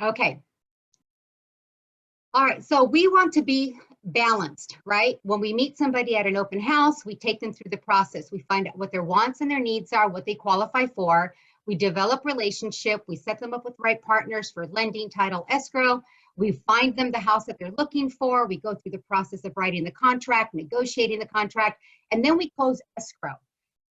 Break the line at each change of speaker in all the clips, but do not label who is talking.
Okay. All right, so we want to be balanced, right? When we meet somebody at an open house, we take them through the process. We find out what their wants and their needs are, what they qualify for. We develop relationship. We set them up with the right partners for lending, title, escrow. We find them the house that they're looking for. We go through the process of writing the contract, negotiating the contract, and then we close escrow.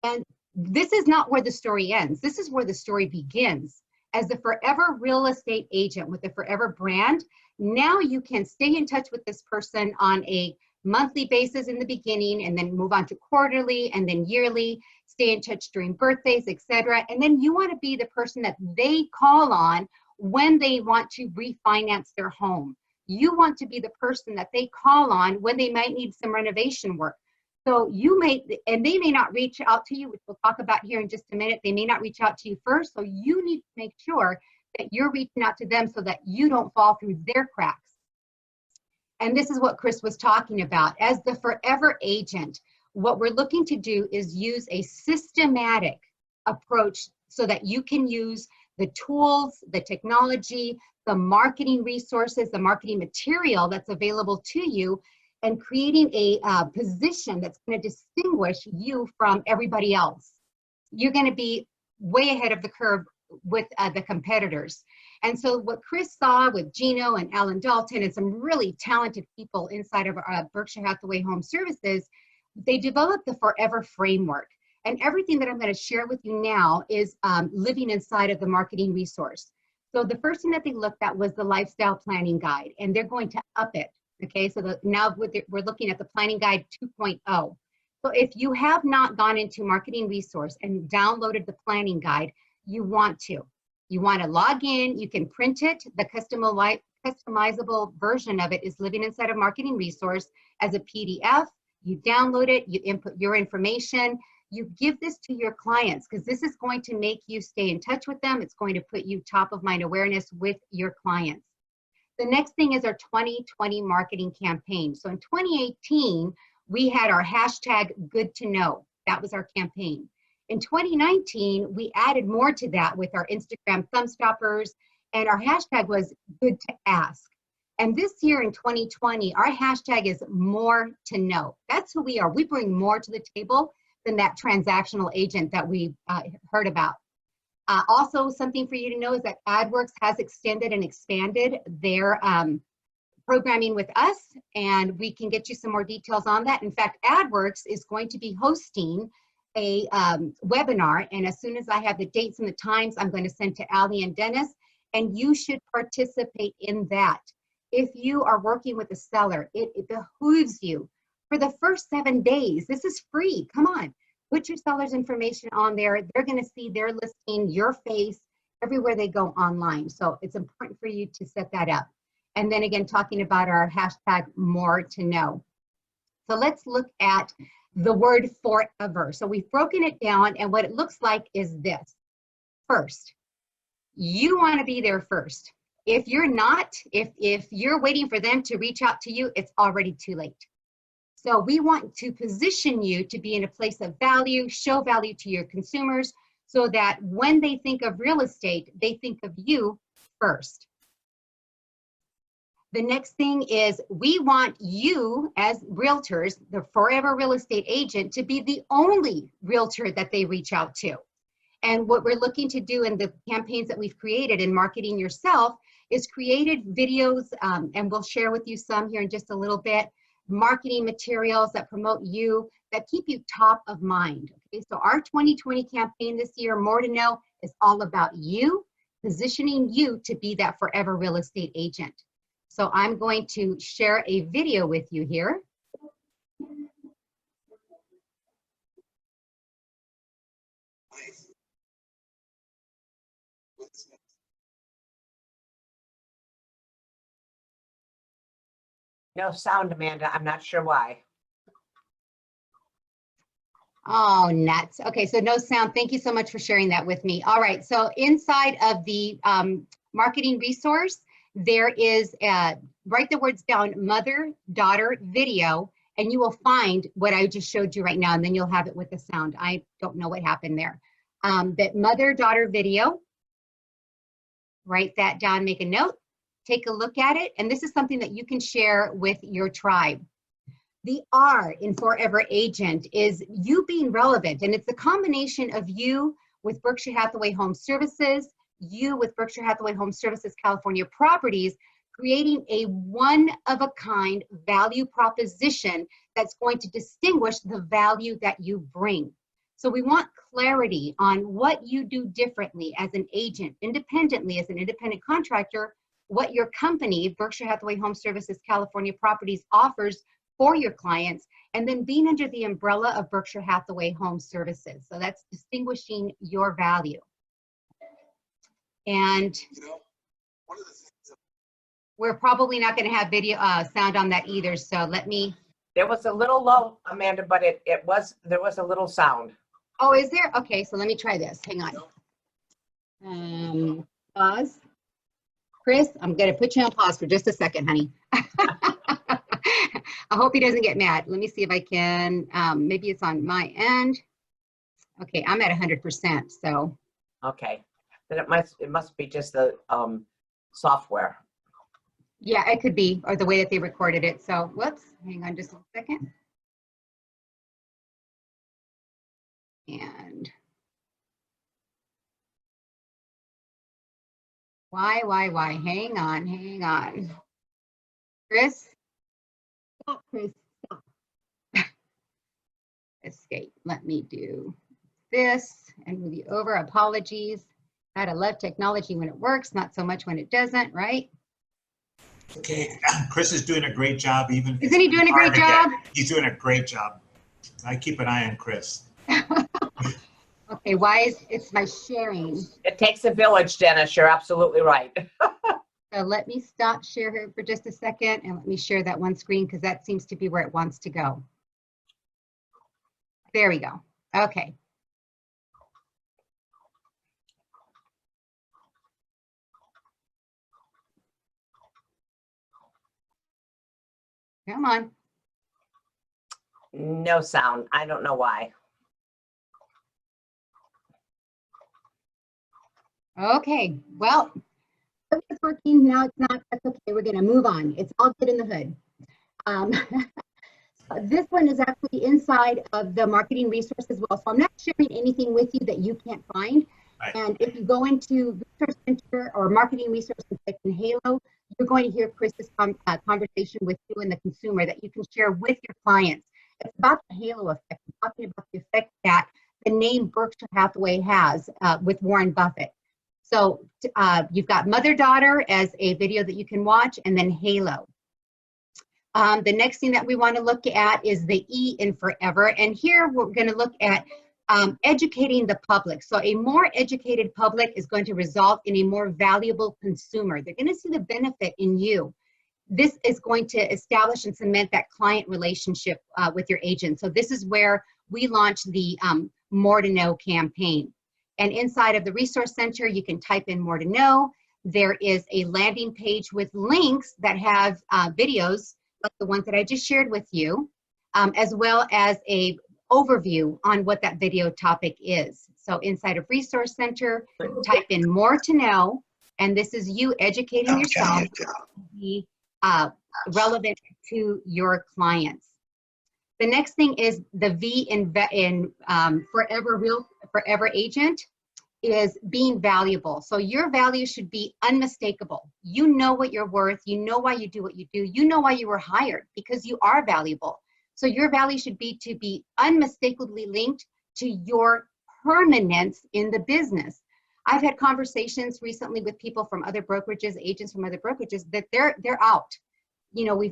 And this is not where the story ends. This is where the story begins. As the forever real estate agent with the forever brand, now you can stay in touch with this person on a monthly basis in the beginning, and then move on to quarterly and then yearly, stay in touch during birthdays, etc. And then you want to be the person that they call on when they want to refinance their home. You want to be the person that they call on when they might need some renovation work. So you may, and they may not reach out to you, which we'll talk about here in just a minute. They may not reach out to you first. So you need to make sure that you're reaching out to them so that you don't fall through their cracks. And this is what Chris was talking about. As the forever agent, what we're looking to do is use a systematic approach so that you can use the tools, the technology, the marketing resources, the marketing material that's available to you, and creating a position that's going to distinguish you from everybody else. You're going to be way ahead of the curve with the competitors. And so what Chris saw with Gino and Alan Dalton and some really talented people inside of Berkshire Hathaway HomeServices, they developed the Forever Framework. And everything that I'm going to share with you now is living inside of the marketing resource. So the first thing that they looked at was the lifestyle planning guide, and they're going to up it. Okay, so now we're looking at the planning guide 2.0. So if you have not gone into marketing resource and downloaded the planning guide, you want to. You want to log in, you can print it. The customizable version of it is living inside of marketing resource as a PDF. You download it, you input your information, you give this to your clients, because this is going to make you stay in touch with them. It's going to put you top of mind awareness with your clients. The next thing is our 2020 marketing campaign. So in 2018, we had our hashtag good to know. That was our campaign. In 2019, we added more to that with our Instagram thumb stoppers, and our hashtag was good to ask. And this year in 2020, our hashtag is more to know. That's who we are. We bring more to the table than that transactional agent that we heard about. Also, something for you to know is that AdWorks has extended and expanded their programming with us, and we can get you some more details on that. In fact, AdWorks is going to be hosting a webinar, and as soon as I have the dates and the times, I'm going to send to Ali and Dennis, and you should participate in that. If you are working with a seller, it behooves you. For the first 7 days, this is free. Come on. Put your seller's information on there. They're going to see their listing, your face, everywhere they go online. So it's important for you to set that up. And then again, talking about our hashtag more to know. So let's look at the word forever. So we've broken it down, and what it looks like is this. First, you want to be there first. If you're not, if you're waiting for them to reach out to you, it's already too late. So we want to position you to be in a place of value, show value to your consumers, so that when they think of real estate, they think of you first. The next thing is we want you as realtors, the forever real estate agent, to be the only realtor that they reach out to. And what we're looking to do in the campaigns that we've created in Marketing Yourself is created videos, and we'll share with you some here in just a little bit, marketing materials that promote you, that keep you top of mind. Okay, so our 2020 campaign this year, More to Know, is all about you, positioning you to be that forever real estate agent. So I'm going to share a video with you here.
No sound, Amanda. I'm not sure why.
Oh, nuts. Okay, so no sound. Thank you so much for sharing that with me. All right, so inside of the marketing resource, there is, write the words down, mother-daughter video, and you will find what I just showed you right now, and then you'll have it with the sound. I don't know what happened there. That mother-daughter video. Write that down, make a note, take a look at it, and this is something that you can share with your tribe. The R in Forever Agent is you being relevant, and it's a combination of you with Berkshire Hathaway Home Services, you with Berkshire Hathaway Home Services California Properties, creating a one-of-a-kind value proposition that's going to distinguish the value that you bring. So we want clarity on what you do differently as an agent, independently as an independent contractor, what your company, Berkshire Hathaway Home Services California Properties, offers for your clients, and then being under the umbrella of Berkshire Hathaway Home Services. So that's distinguishing your value. And
one of the things
we're probably not going to have video sound on that either. So let me.
There was a little low, Amanda, but there was a little sound.
Oh, is there? Okay, so let me try this. Hang on. Pause. Chris, I'm going to put you on pause for just a second, honey. I hope he doesn't get mad. Let me see if I can. Maybe it's on my end. Okay, I'm at 100%. So.
Okay, then it must be just the software.
Yeah, it could be, or the way that they recorded it. So, whoops, hang on just a second. And why? Hang on. Chris? Stop, Chris, stop. Escape. Let me do this and move you over. Apologies. Gotta love technology when it works, not so much when it doesn't, right?
okay, Chris is doing a great job. Even
Isn't he doing a great job?
He's doing a great job. I keep an eye on Chris.
Okay, why is it's my sharing?
It takes a village, Dennis. You're absolutely right.
So let me stop share here for just a second and let me share that one screen because that seems to be where it wants to go. There we go. Okay. Come on.
No sound. I don't know why.
Okay, well, it's working now. It's not. That's okay. We're going to move on. It's all good in the hood. This one is actually inside of the marketing resource as well. So I'm not sharing anything with you that you can't find.
Right.
And if you go into Resource Center or Marketing Resource and type in Halo, you're going to hear Chris's conversation with you and the consumer that you can share with your clients. It's about the halo effect. I'm talking about the effect that the name Berkshire Hathaway has with Warren Buffett. So you've got mother-daughter as a video that you can watch, and then halo. The next thing that we want to look at is the E in forever. And here we're going to look at educating the public. So a more educated public is going to result in a more valuable consumer. They're going to see the benefit in you. This is going to establish and cement that client relationship with your agent. So this is where we launched the More to Know campaign. And inside of the Resource Center, you can type in More to Know. There is a landing page with links that have videos like the ones that I just shared with you, as well as a overview on what that video topic is. So inside of Resource Center, type in More to Know, and this is you educating yourself to be relevant to your clients. The next thing is the V in Forever Agent is being valuable. So your value should be unmistakable. You know what you're worth. You know why you do what you do. You know why you were hired, because you are valuable. So your value should be to be unmistakably linked to your permanence in the business. I've had conversations recently with people from other brokerages, agents from other brokerages, that they're out. You know,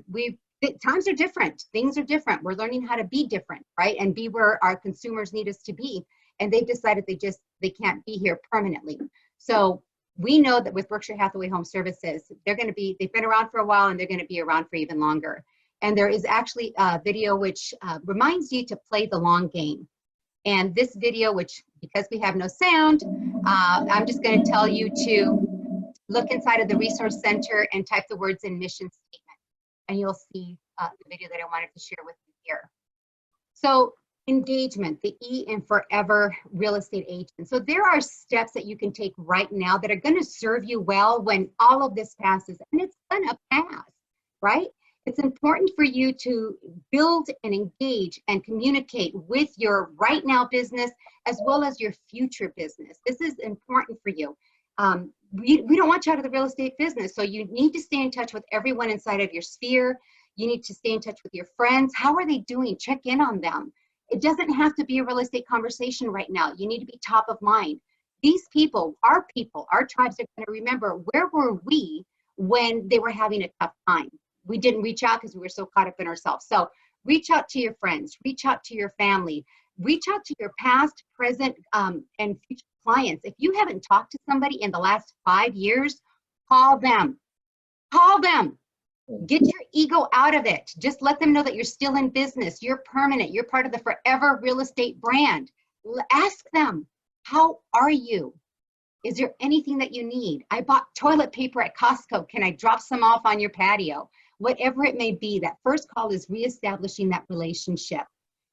times are different. Things are different. We're learning how to be different, right? And be where our consumers need us to be. And they've decided they can't be here permanently. So we know that with Berkshire Hathaway Home Services, they've been around for a while and they're going to be around for even longer. And there is actually a video which reminds you to play the long game. And this video, which because we have no sound, I'm just going to tell you to look inside of the Resource Center and type the words in mission statement. And you'll see the video that I wanted to share with you here. So Engagement, the E in forever real estate agent. So there are steps that you can take right now that are going to serve you well when all of this passes, and it's going to pass, right? It's important for you to build and engage and communicate with your right now business as well as your future business. This is important for you. We don't want you out of the real estate business, so you need to stay in touch with everyone inside of your sphere. You need to stay in touch with your friends. How are they doing? Check in on them. It doesn't have to be a real estate conversation right now. You need to be top of mind. These people, our tribes are going to remember, where were we when they were having a tough time? We didn't reach out because we were so caught up in ourselves. So reach out to your friends, reach out to your family, reach out to your past, present, and future clients. If you haven't talked to somebody in the last 5 years, call them. Call them. Get your ego out of it. Just let them know that you're still in business. You're permanent. You're part of the forever real estate brand. Ask them, how are you? Is there anything that you need? I bought toilet paper at Costco. Can I drop some off on your patio? Whatever it may be, that first call is reestablishing that relationship.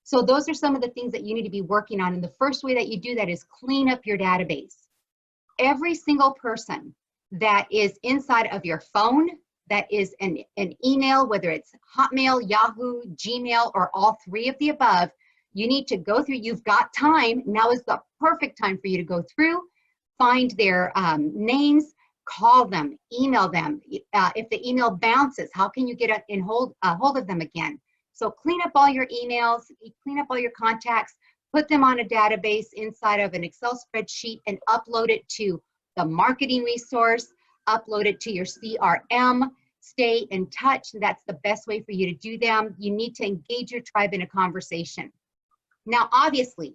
So those are some of the things that you need to be working on. And the first way that you do that is clean up your database. Every single person that is inside of your phone, that is an email, whether it's Hotmail, Yahoo, Gmail, or all three of the above, you need to go through. You've got time. Now is the perfect time for you to go through, find their names, call them, email them. If the email bounces, how can you get in hold of them again? So clean up all your emails, clean up all your contacts, put them on a database inside of an Excel spreadsheet and upload it to the marketing resource, upload it to your CRM, stay in touch. That's the best way for you to do them. You need to engage your tribe in a conversation. Now, obviously,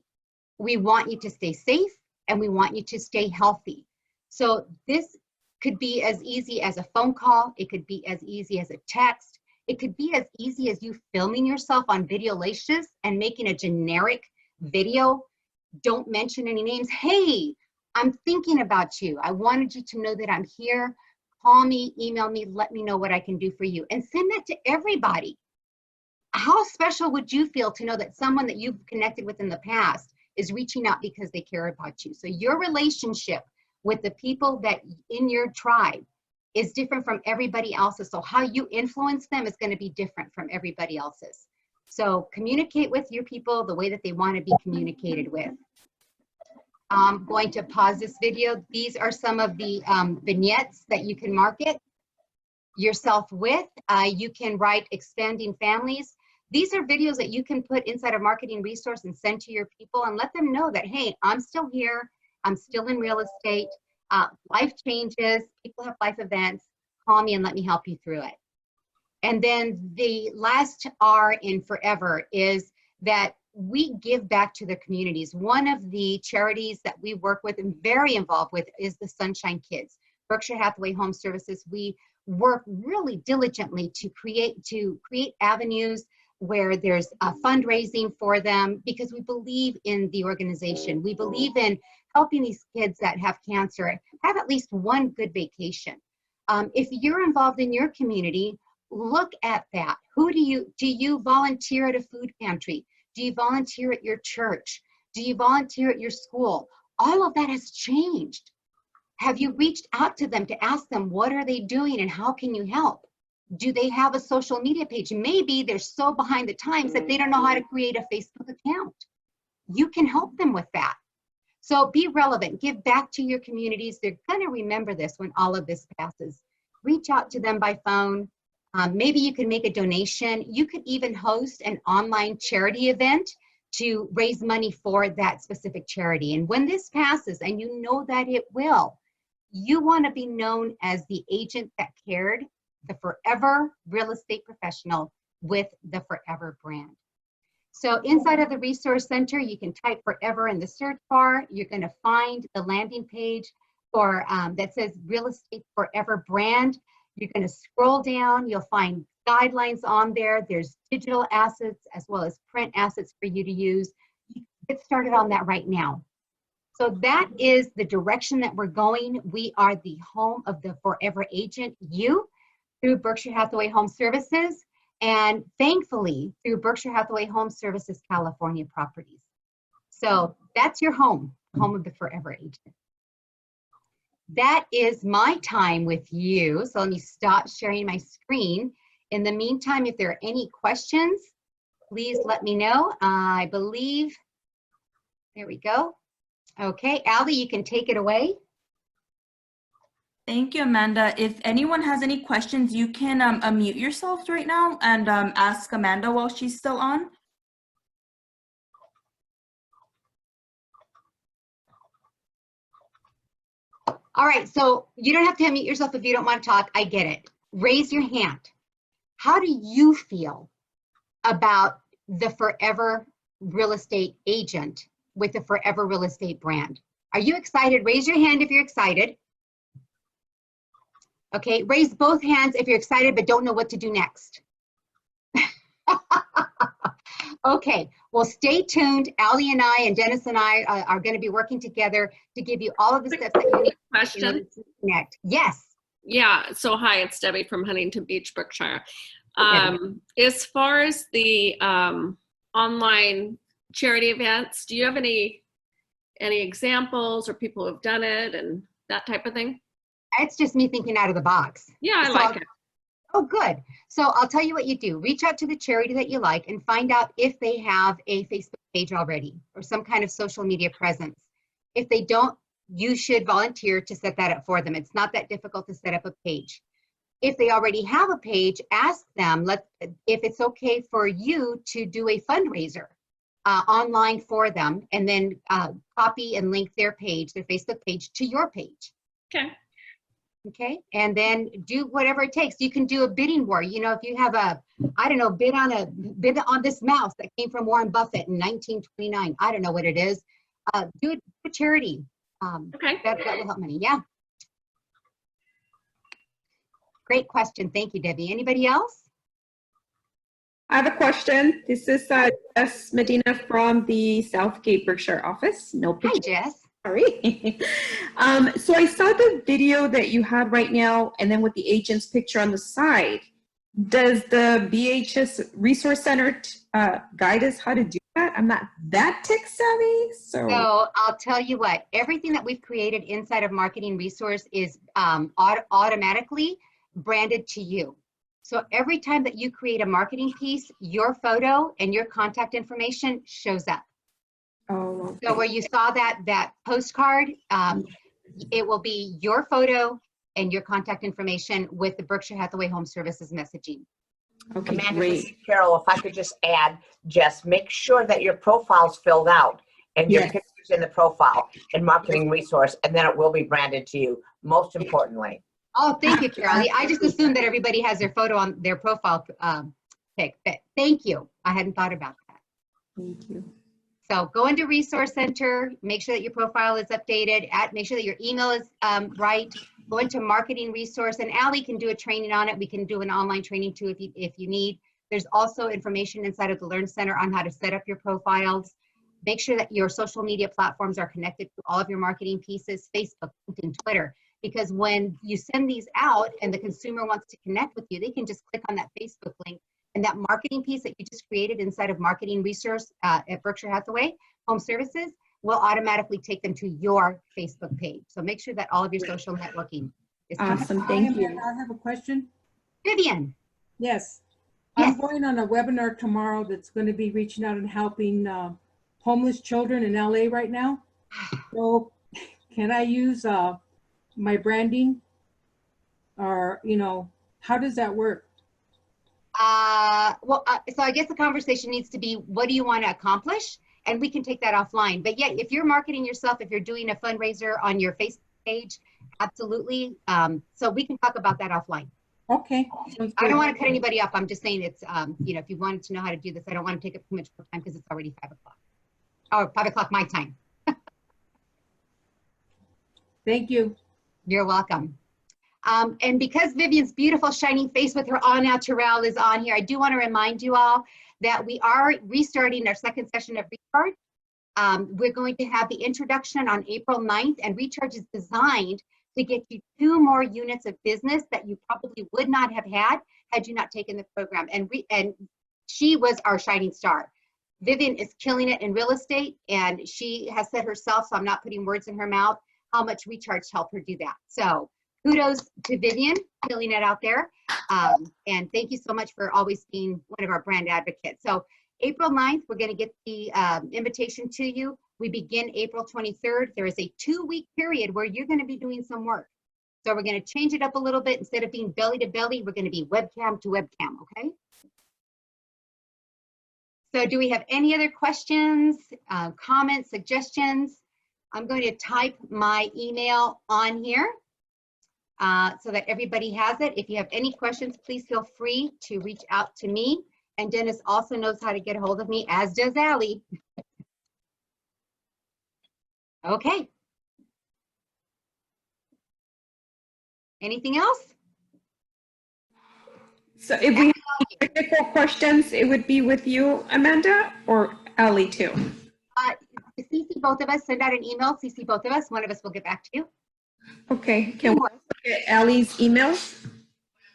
we want you to stay safe and we want you to stay healthy. So this could be as easy as a phone call. It could be as easy as a text. It could be as easy as you filming yourself on Videolicious and making a generic video. Don't mention any names. Hey, I'm thinking about you. I wanted you to know that I'm here. Call me, email me, let me know what I can do for you. And send that to everybody. How special would you feel to know that someone that you've connected with in the past is reaching out because they care about you? So your relationship with the people that in your tribe is different from everybody else's. So how you influence them is going to be different from everybody else's. So communicate with your people the way that they want to be communicated with. I'm going to pause this video. These are some of the vignettes that you can market yourself with. You can write expanding families. These are videos that you can put inside a marketing resource and send to your people and let them know that, hey, I'm still here. I'm still in real estate. Life changes. People have life events. Call me and let me help you through it. And then the last R in forever is that we give back to the communities. One of the charities that we work with and very involved with is the Sunshine Kids. Berkshire Hathaway HomeServices, we work really diligently to create avenues where there's fundraising for them because we believe in the organization. We believe in helping these kids that have cancer have at least one good vacation. If you're involved in your community, look at that. Do you volunteer at a food pantry? Do you volunteer at your church? Do you volunteer at your school? All of that has changed. Have you reached out to them to ask them what are they doing and how can you help? Do they have a social media page? Maybe they're so behind the times that they don't know how to create a Facebook account. You can help them with that. So be relevant, give back to your communities. They're gonna remember this when all of this passes. Reach out to them by phone. Maybe you can make a donation. You could even host an online charity event to raise money for that specific charity. And when this passes, and you know that it will, you want to be known as the agent that cared, the forever real estate professional with the forever brand. So inside of the Resource Center, you can type forever in the search bar. You're going to find the landing page for that says Real Estate Forever Brand. You're going to scroll down. You'll find guidelines on there. There's digital assets as well as print assets for you to use. You can get started on that right now. So that is the direction that we're going. We are the home of the forever agent, you, through Berkshire Hathaway HomeServices. and thankfully through Berkshire Hathaway HomeServices California properties. So that's your home of the forever agent. That is my time with you. So let me stop sharing my screen. In the meantime, if there are any questions, please let me know. I believe, there we go. Okay, Allie, you can take it away.
Thank you, Amanda. If anyone has any questions, you can unmute yourselves right now and ask Amanda while she's still on.
All right, so you don't have to unmute yourself if you don't want to talk. I get it. Raise your hand. How do you feel about the Forever Real Estate Agent with the Forever Real Estate brand? Are you excited? Raise your hand if you're excited. Okay, raise both hands if you're excited but don't know what to do next. Okay, well, stay tuned. Allie and I and Dennis and I are going to be working together to give you all of the steps that you need in order to connect. Yes.
Yeah, so hi, it's Debbie from Huntington Beach, Berkshire.
Hey,
As far as the online charity events, do you have any examples or people who have done it and that type of thing?
it's just me thinking out of the box.
Yeah, I
So
like it.
Oh, good. So I'll tell you what you do. Reach out to the charity that you like and find out if they have a Facebook page already or some kind of social media presence. If they don't, you should volunteer to set that up for them. It's not that difficult to set up a page. If they already have a page, ask them if it's okay for you to do a fundraiser online for them, and then copy and link their page, their Facebook page, to your page.
Okay.
Okay, and then do whatever it takes. You can do a bidding war. You know, if you have a, I don't know, bid on this mouse that came from Warren Buffett in 1929. I don't know what it is. Do it for charity.
Okay.
That will help money. Yeah. Great question. Thank you, Debbie. Anybody else?
I have a question. This is Jess Medina from the Southgate Berkshire office. No
Hi,
picture.
Jess.
Sorry. So I saw the video that you had right now, and then with the agent's picture on the side. Does the BHS Resource Center guide us how to do that? I'm not that tech savvy, so.
So I'll tell you what, everything that we've created inside of Marketing Resource is automatically branded to you. So every time that you create a marketing piece, your photo and your contact information shows up.
Oh, okay.
So where you saw that postcard, it will be your photo and your contact information with the Berkshire Hathaway HomeServices messaging.
Okay,
Amanda, this is
great.
Carol, if I could just add, Jess, make sure that your profile's filled out and your
Yes.
picture's in the profile in Marketing Resource, and then it will be branded to you, most importantly.
Oh, thank you, Carol. I just assumed that everybody has their photo on their profile pic, but thank you. I hadn't thought about that.
Thank you.
So go into Resource Center, make sure that your profile is updated, make sure that your email is right. Go into Marketing Resource, and Allie can do a training on it. We can do an online training too if you need. There's also information inside of the Learn Center on how to set up your profiles. Make sure that your social media platforms are connected to all of your marketing pieces, Facebook, LinkedIn, Twitter, because when you send these out and the consumer wants to connect with you, they can just click on that Facebook link, and that marketing piece that you just created inside of Marketing Resource at Berkshire Hathaway HomeServices will automatically take them to your Facebook page. So make sure that all of your social networking is connected.
Awesome, thank you.
I have a question.
Vivian.
Yes.
Yes.
I'm going on a webinar tomorrow that's going to be reaching out and helping homeless children in LA right now. So can I use my branding, or, you know, how does that work?
So I guess the conversation needs to be, what do you want to accomplish? And we can take that offline. But yeah, if you're marketing yourself, if you're doing a fundraiser on your Facebook page, absolutely. So we can talk about that offline.
Okay.
I don't want to cut anybody off. I'm just saying it's, you know, if you wanted to know how to do this, I don't want to take up too much more time because it's already 5 o'clock. Or 5 o'clock my time.
Thank you.
You're welcome. And because Vivian's beautiful shining face with her au naturel is on here, I do want to remind you all that we are restarting our second session of Recharge. We're going to have the introduction on April 9th, and Recharge is designed to get you 2 more units of business that you probably would not have had you not taken the program. And she was our shining star. Vivian is killing it in real estate, and she has said herself, so I'm not putting words in her mouth, how much we charge to help her do that. So kudos to Vivian, killing it out there. And thank you so much for always being one of our brand advocates. So April 9th, we're going to get the invitation to you. We begin April 23rd. There is a 2-week period where you're going to be doing some work. So we're going to change it up a little bit. Instead of being belly to belly, we're going to be webcam to webcam, okay? So do we have any other questions, comments, suggestions? I'm going to type my email on here so that everybody has it. If you have any questions, please feel free to reach out to me. And Dennis also knows how to get a hold of me, as does Allie. Okay. Anything else?
So if we have technical questions, it would be with you, Amanda, or Allie too?
CC both of us, send out an email, CC both of us. One of us will get back to you.
Okay, can we get Allie's email?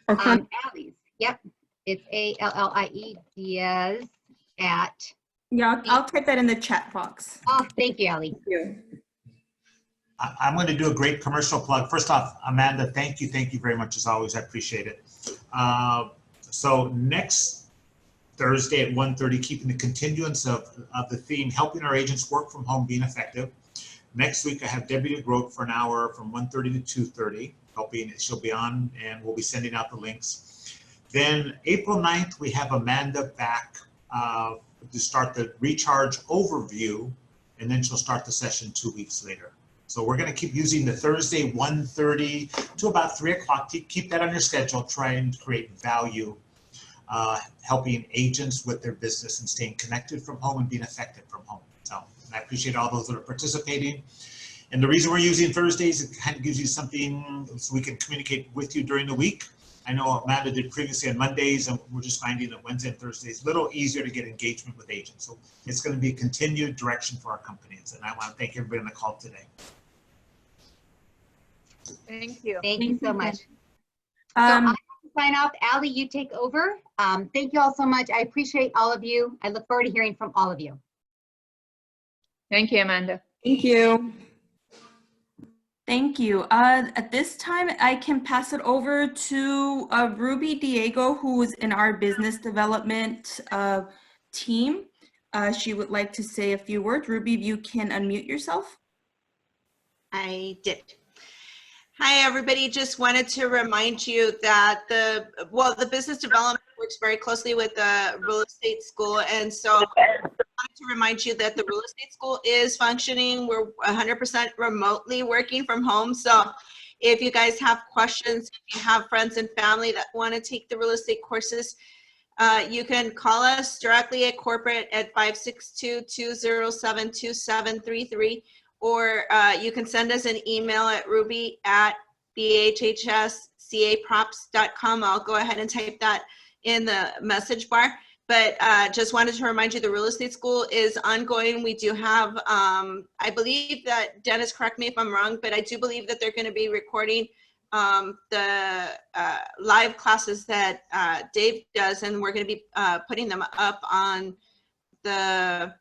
Or
Allie's, yep. It's ALLIE Diaz at.
Yeah, I'll type that in the chat box.
Oh, thank you, Allie.
Thank you.
I'm going to do a great commercial plug. First off, Amanda, thank you very much as always. I appreciate it. So next Thursday at 1:30, keeping the continuance of the theme, helping our agents work from home, being effective. Next week, I have Debbie DeGroat for an hour from 1:30 to 2:30, helping. She'll be on, and we'll be sending out the links. Then April 9th, we have Amanda back to start the recharge overview, and then she'll start the session 2 weeks later. So we're going to keep using the Thursday 1:30 to about 3 o'clock. Keep that on your schedule. Try and create value, helping agents with their business and staying connected from home and being effective from home. So and I appreciate all those that are participating. And the reason we're using Thursdays, it kind of gives you something so we can communicate with you during the week. I know Amanda did previously on Mondays, and we're just finding that Wednesday and Thursday is a little easier to get engagement with agents. So it's going to be a continued direction for our companies. And I want to thank everybody on the call today.
Thank you.
Thank you so much. So I have to sign off. Allie, you take over. Thank you all so much. I appreciate all of you. I look forward to hearing from all of you.
Thank you, Amanda.
Thank you.
Thank you. At this time, I can pass it over to Ruby Diego, who is in our business development team. She would like to say a few words. Ruby, if you can unmute yourself.
I did. Hi, everybody. Just wanted to remind you that the business development works very closely with the real estate school. And so I wanted to remind you that the real estate school is functioning. We're 100% remotely working from home. So if you guys have questions, if you have friends and family that want to take the real estate courses, you can call us directly at corporate at 562-207-2733. Or you can send us an email at ruby@bhhscaprops.com. I'll go ahead and type that in the message bar. But just wanted to remind you the real estate school is ongoing. We do have, I believe that, Dennis, correct me if I'm wrong, but I do believe that they're going to be recording the live classes that Dave does, and we're going to be putting them up on the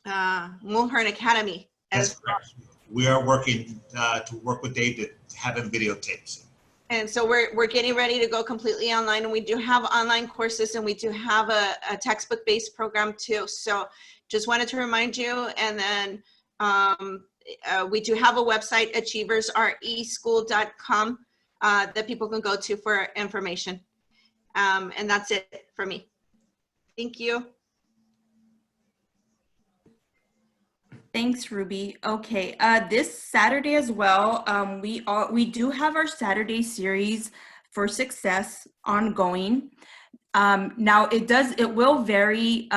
Mulhern Academy.
That's correct. We are working to work with Dave to have him videotapes.
And so we're getting ready to go completely online, and we do have online courses, and we do have a textbook-based program too. So just wanted to remind you, and then we do have a website, achieversreschool.com, that people can go to for information. And that's it for me. Thank you.
Thanks, Ruby. Okay, this Saturday as well, we do have our Saturday series for success ongoing. Now it will vary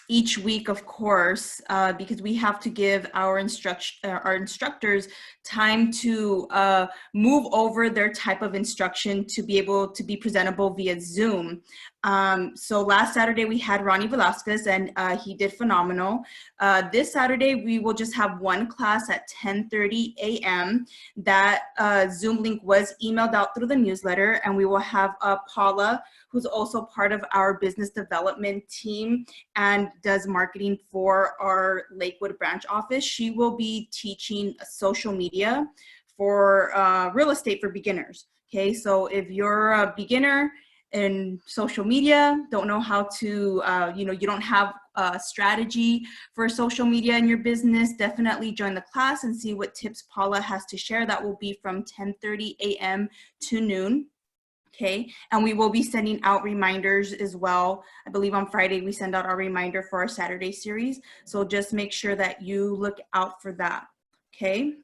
each week, of course, because we have to give our instructors time to move over their type of instruction to be able to be presentable via Zoom. So last Saturday we had Ronnie Velasquez, and he did phenomenal. This Saturday we will just have one class at 10:30 a.m. That Zoom link was emailed out through the newsletter, and we will have Paula, who's also part of our business development team and does marketing for our Lakewood branch office. She will be teaching social media for real estate for beginners. Okay, so if you're a beginner in social media, don't know how to, you don't have a strategy for social media in your business, definitely join the class and see what tips Paula has to share. That will be from 10:30 a.m. to noon. Okay, and we will be sending out reminders as well. I believe on Friday we send out our reminder for our Saturday series. So just make sure that you look out for that. Okay,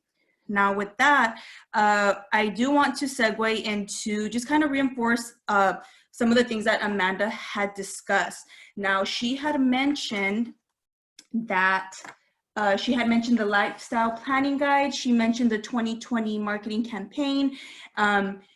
now with that, I do want to segue into just kind of reinforce some of the things that Amanda had discussed. Now she had mentioned that the lifestyle planning guide. She mentioned the 2020 marketing campaign.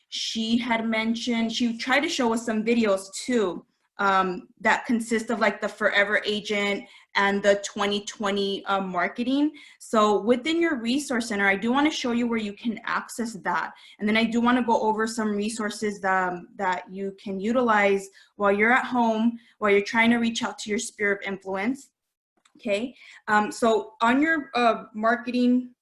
She had mentioned, she tried to show us some videos too, that consist of like the Forever Agent and the 2020 marketing. So within your resource center, I do want to show you where you can access that. And then I do want to go over some resources that you can utilize while you're at home, while you're trying to reach out to your sphere of influence. Okay, so on your marketing,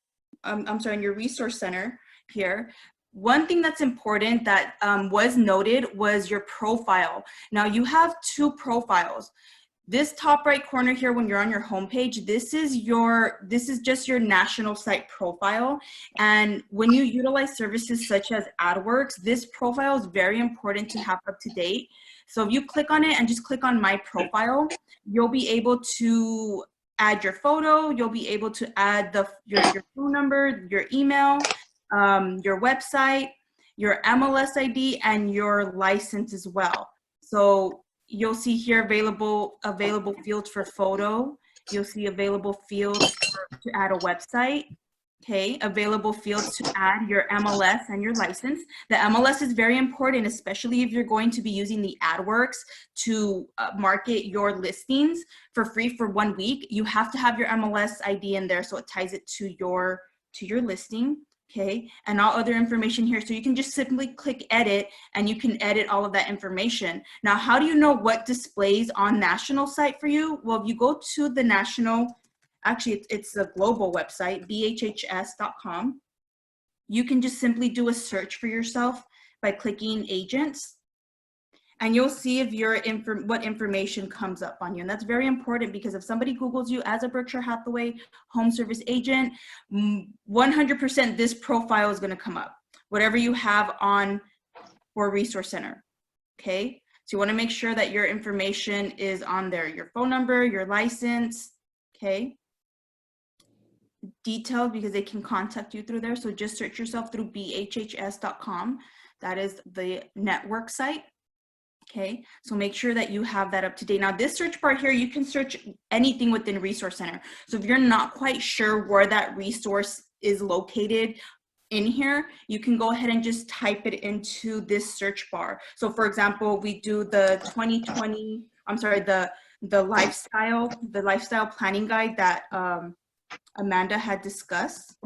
on your resource center here, one thing that's important that was noted was your profile. Now you have two profiles. This top right corner here, when you're on your homepage, this is just your national site profile. And when you utilize services such as AdWorks, this profile is very important to have up to date. So if you click on it and just click on my profile, you'll be able to add your photo, you'll be able to add your phone number, your email, your website, your MLS ID, and your license as well. So you'll see here available fields for photo. You'll see available fields to add a website. Okay, available fields to add your MLS and your license. The MLS is very important, especially if you're going to be using the AdWorks to market your listings for free for 1 week. You have to have your MLS ID in there so it ties it to your listing. Okay, and all other information here. So you can just simply click edit and you can edit all of that information. Now, how do you know what displays on national site for you? Well, if you go to the national, actually it's a global website, bhhs.com. You can just simply do a search for yourself by clicking agents, and you'll see if what information comes up on you. And that's very important, because if somebody Googles you as a Berkshire Hathaway home service agent, 100% this profile is going to come up, whatever you have on for Resource Center. Okay, so you want to make sure that your information is on there, your phone number, your license. Okay, detailed, because they can contact you through there. So just search yourself through bhhs.com. That is the network site. Okay, so make sure that you have that up to date. Now this search bar here, you can search anything within Resource Center. So if you're not quite sure where that resource is located in here, you can go ahead and just type it into this search bar. So for example, we do the 2020, the lifestyle planning guide that Amanda had discussed.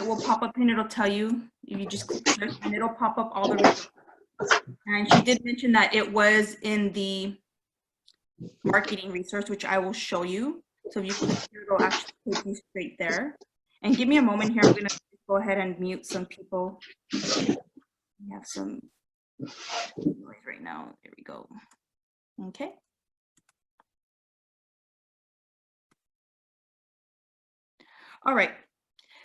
It will pop up and it'll tell you, if you just click search, and it'll pop up all the results. And she did mention that it was in the marketing resource, which I will show you. So if you click here, it'll actually take you straight there. And give me a moment here. I'm going to go ahead and mute some people. We have some noise right now. There we go. Okay. All right.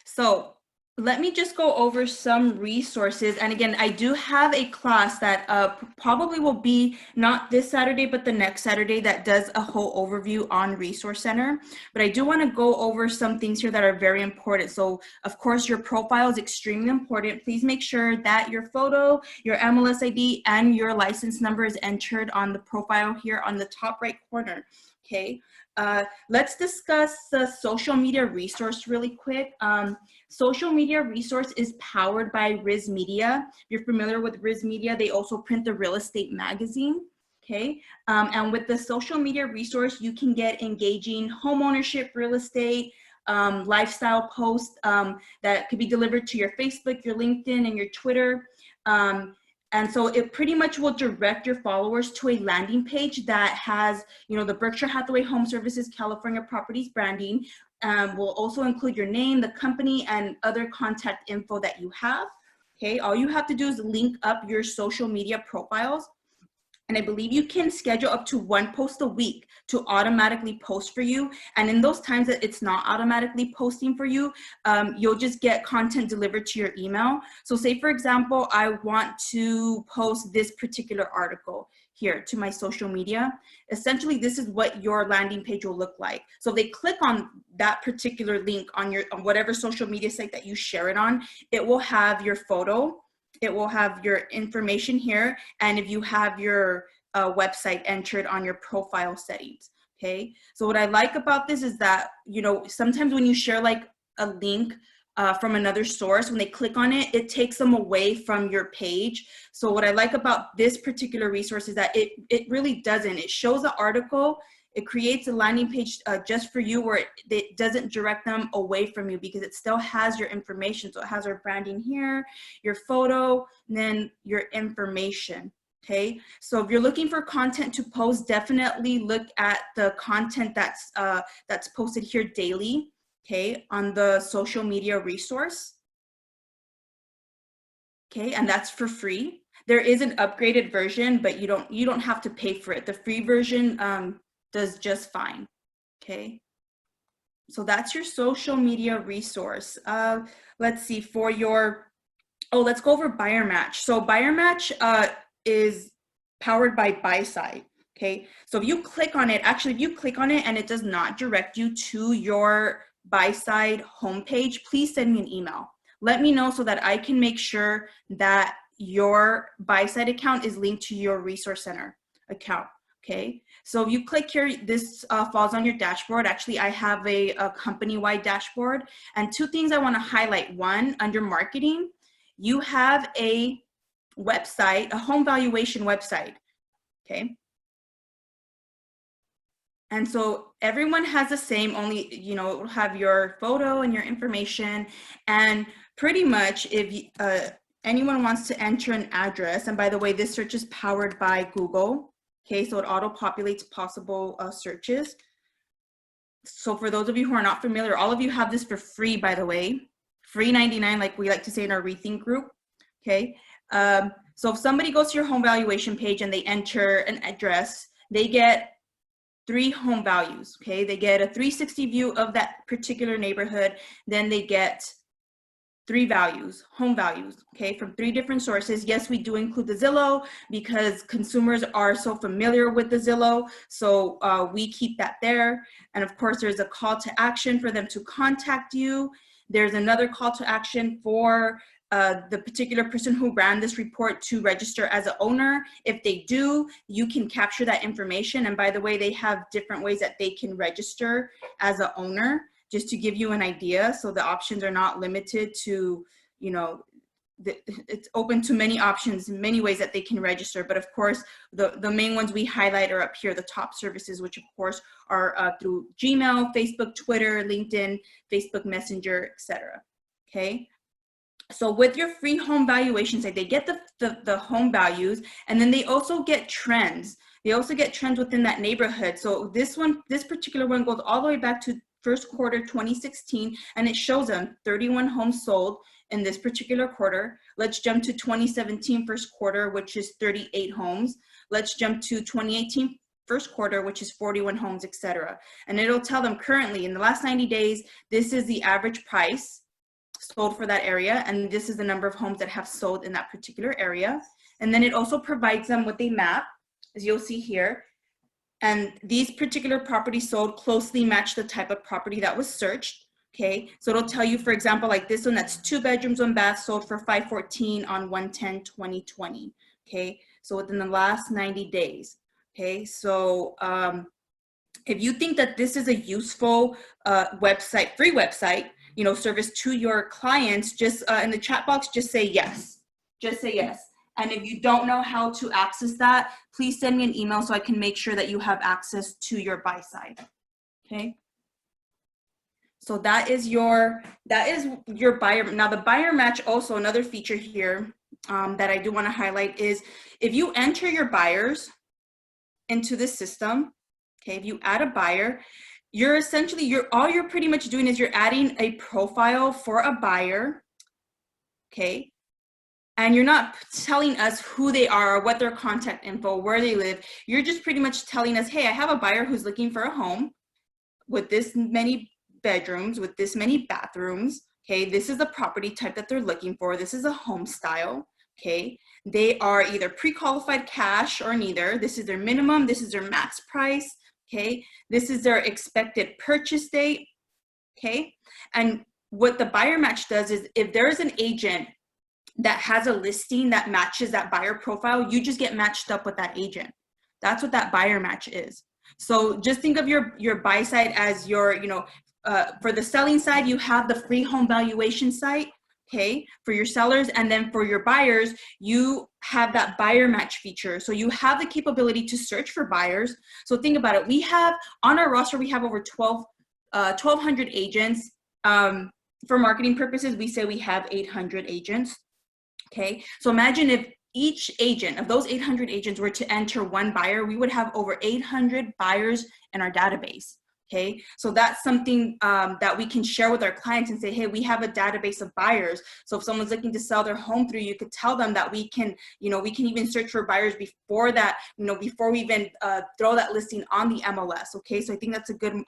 So let me just go over some resources. And again, I do have a class that probably will be not this Saturday, but the next Saturday, that does a whole overview on Resource Center. But I do want to go over some things here that are very important. So of course, your profile is extremely important. Please make sure that your photo, your MLS ID, and your license number is entered on the profile here on the top right corner. Okay, let's discuss the social media resource really quick. Social media resource is powered by Riz Media. If you're familiar with Riz Media, they also print the real estate magazine. Okay, and with the social media resource, you can get engaging homeownership, real estate, lifestyle posts that could be delivered to your Facebook, your LinkedIn, and your Twitter. And so it pretty much will direct your followers to a landing page that has, you know, the Berkshire Hathaway HomeServices California Properties branding. Will also include your name, the company, and other contact info that you have. Okay, all you have to do is link up your social media profiles. And I believe you can schedule up to 1 post a week to automatically post for you. And in those times that it's not automatically posting for you, you'll just get content delivered to your email. So say, for example, I want to post this particular article here to my social media. Essentially, this is what your landing page will look like. So if they click on that particular link on whatever social media site that you share it on, it will have your photo, it will have your information here, and if you have your website entered on your profile settings. Okay, so what I like about this is that, you know, sometimes when you share like a link from another source, when they click on it, it takes them away from your page. So what I like about this particular resource is that it really doesn't. It shows the article, it creates a landing page just for you, where it doesn't direct them away from you, because it still has your information. So it has our branding here, your photo, and then your information. Okay, so if you're looking for content to post, definitely look at the content that's posted here daily. Okay, on the social media resource. Okay, and that's for free. There is an upgraded version, but you don't have to pay for it. The free version does just fine. Okay, so that's your social media resource. Let's see, for your, let's go over Buyer Match. So Buyer Match is powered by BuySide. Okay, so if you click on it, actually if you click on it and it does not direct you to your BuySide homepage, please send me an email. Let me know so that I can make sure that your BuySide account is linked to your Resource Center account. Okay, so if you click here, this falls on your dashboard. Actually, I have a company-wide dashboard, and 2 things I want to highlight. One, under marketing, you have a website, a home valuation website. Okay, and so everyone has the same, only, you know, it will have your photo and your information. And pretty much if anyone wants to enter an address, and by the way, this search is powered by Google. Okay, so it auto-populates possible searches. So for those of you who are not familiar, all of you have this for free, by the way. Free 99, like we like to say in our Rethink group. Okay, so if somebody goes to your home valuation page and they enter an address, they get 3 home values. Okay, they get a 360 view of that particular neighborhood. Then they get 3 values, home values, okay, from 3 different sources. Yes, we do include the Zillow because consumers are so familiar with the Zillow, so we keep that there. And of course, there's a call to action for them to contact you. There's another call to action for the particular person who ran this report to register as an owner. If they do, you can capture that information. And by the way, they have different ways that they can register as an owner, just to give you an idea. So the options are not limited to, you know, it's open to many options, many ways that they can register. But of course, the main ones we highlight are up here, the top services, which of course are through Gmail, Facebook, Twitter, LinkedIn, Facebook Messenger, etc. Okay. So with your free home valuation site, they get the home values, and then they also get trends. They also get trends within that neighborhood. So this particular one goes all the way back to first quarter 2016, and it shows them 31 homes sold in this particular quarter. Let's jump to 2017 first quarter, which is 38 homes. Let's jump to 2018 first quarter, which is 41 homes, etc. And it'll tell them currently in the last 90 days, this is the average price sold for that area, and this is the number of homes that have sold in that particular area. And then it also provides them with a map, as you'll see here. And these particular properties sold closely match the type of property that was searched. Okay, so it'll tell you, for example, like this one, that's 2 bedrooms, 1 bath, sold for $514 on 1/10/2020. Okay, so within the last 90 days. Okay, so if you think that this is a useful website, free website, service to your clients, just in the chat box, just say yes. Just say yes. And if you don't know how to access that, please send me an email so I can make sure that you have access to your buy side. Okay. So that is your buyer. Now the buyer match, also another feature here that I do want to highlight is if you enter your buyers into the system, okay, if you add a buyer, you're essentially, all you're pretty much doing is you're adding a profile for a buyer, okay? And you're not telling us who they are, what their contact info, where they live. You're just pretty much telling us, hey, I have a buyer who's looking for a home with this many bedrooms, with this many bathrooms, okay? This is the property type that they're looking for. This is a home style, okay? They are either pre-qualified cash or neither. This is their minimum, this is their max price, okay? This is their expected purchase date, okay? And what the buyer match does is if there's an agent that has a listing that matches that buyer profile, you just get matched up with that agent. That's what that buyer match is. So just think of your buy side as your, for the selling side, you have the free home valuation site, okay, for your sellers. And then for your buyers, you have that buyer match feature. So you have the capability to search for buyers. So think about it. We have, on our roster, we have over 1,200 agents. For marketing purposes, we say we have 800 agents, okay? So imagine if each agent of those 800 agents were to enter one buyer, we would have over 800 buyers in our database. Okay, so that's something that we can share with our clients and say, hey, we have a database of buyers. So if someone's looking to sell their home through you, could tell them that we can even search for buyers before that, before we even throw that listing on the MLS. Okay, so I think that's a good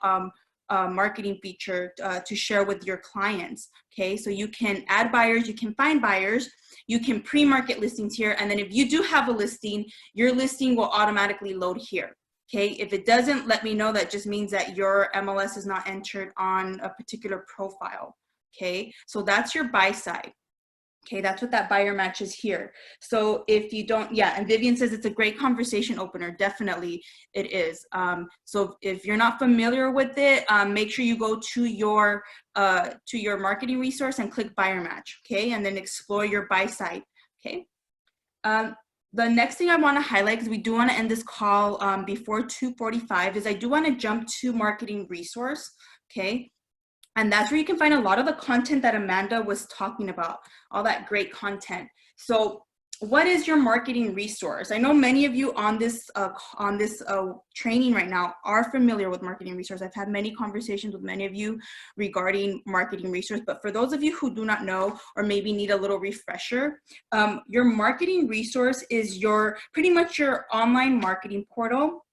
marketing feature to share with your clients. Okay, so you can add buyers, you can find buyers, you can pre-market listings here, and then if you do have a listing, your listing will automatically load here. Okay, if it doesn't, let me know. That just means that your MLS is not entered on a particular profile. Okay, so that's your buy side. Okay, that's what that buyer match is here. So if you don't, yeah, and Vivian says it's a great conversation opener. Definitely it is. So if you're not familiar with it, make sure you go to your marketing resource and click buyer match, okay? And then explore your buy side, okay? The next thing I want to highlight, because we do want to end this call before 2:45, is I do want to jump to marketing resource, okay? And that's where you can find a lot of the content that Amanda was talking about, all that great content. So what is your marketing resource? I know many of you on this training right now are familiar with marketing resource. I've had many conversations with many of you regarding marketing resource, but for those of you who do not know or maybe need a little refresher, your marketing resource is pretty much your online marketing portal.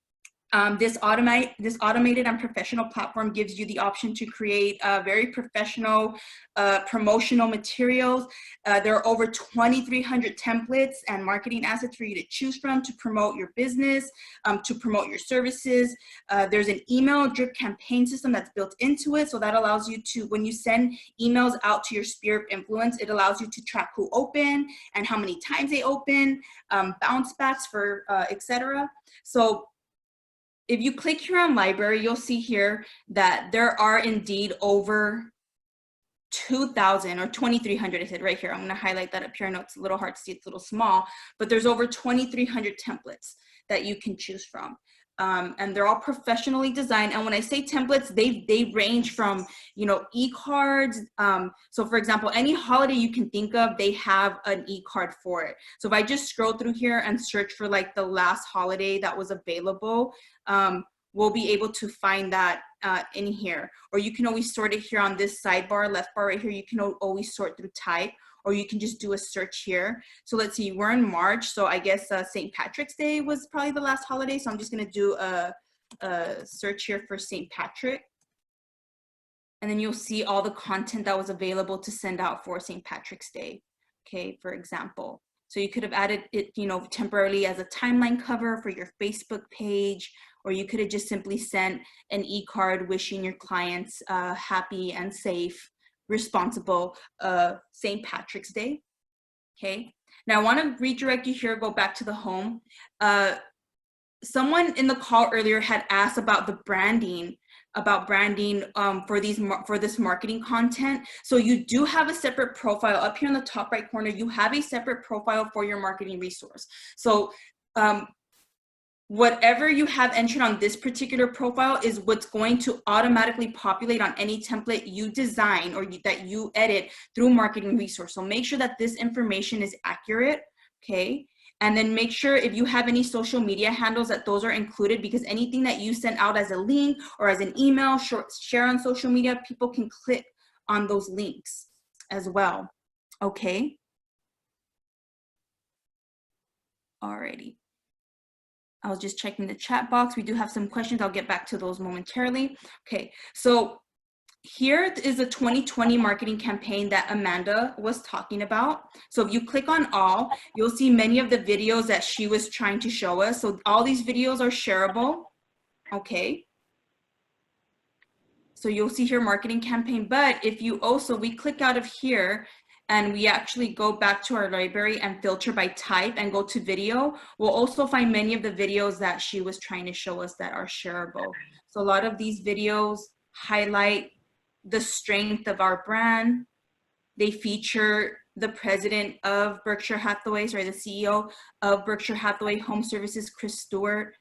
This automated and professional platform gives you the option to create very professional promotional materials. There are over 2,300 templates and marketing assets for you to choose from to promote your business, to promote your services. There's an email drip campaign system that's built into it. So that allows you to, when you send emails out to your sphere of influence, it allows you to track who opened and how many times they open, bounce backs for etc. So if you click here on library, you'll see here that there are indeed over 2,000 or 2,300. I said right here. I'm going to highlight that up here. I know it's a little hard to see, it's a little small, but there's over 2,300 templates that you can choose from. And they're all professionally designed. And when I say templates, they range from, e-cards. So for example, any holiday you can think of, they have an e-card for it. So if I just scroll through here and search for like the last holiday that was available, we'll be able to find that in here. Or you can always sort it here on this sidebar, left bar right here. You can always sort through type, or you can just do a search here. So let's see, we're in March. So I guess St. Patrick's Day was probably the last holiday. So I'm just gonna do a search here for St. Patrick. And then you'll see all the content that was available to send out for St. Patrick's Day, okay, for example. So you could have added it, temporarily as a timeline cover for your Facebook page, or you could have just simply sent an e-card wishing your clients happy and safe, responsible St. Patrick's Day, okay? Now I wanna redirect you here, go back to the home. someone in the call earlier had asked about the branding, for this marketing content. So you do have a separate profile up here in the top right corner. You have a separate profile for your marketing resource. So whatever you have entered on this particular profile is what's going to automatically populate on any template you design or that you edit through marketing resource. So make sure that this information is accurate, okay? And then make sure if you have any social media handles that those are included, because anything that you send out as a link or as an email, share on social media, people can click on those links as well, okay? Alrighty. I was just checking the chat box. We do have some questions. I'll get back to those momentarily. Okay, so here is a 2020 marketing campaign that Amanda was talking about. So if you click on all, you'll see many of the videos that she was trying to show us. So all these videos are shareable, okay? So you'll see here marketing campaign, but if you also, we click out of here and we actually go back to our library and filter by type and go to video, we'll also find many of the videos that she was trying to show us that are shareable. So a lot of these videos highlight the strength of our brand. They feature the president of Berkshire Hathaway, sorry, the CEO of Berkshire Hathaway HomeServices, Chris Stewart.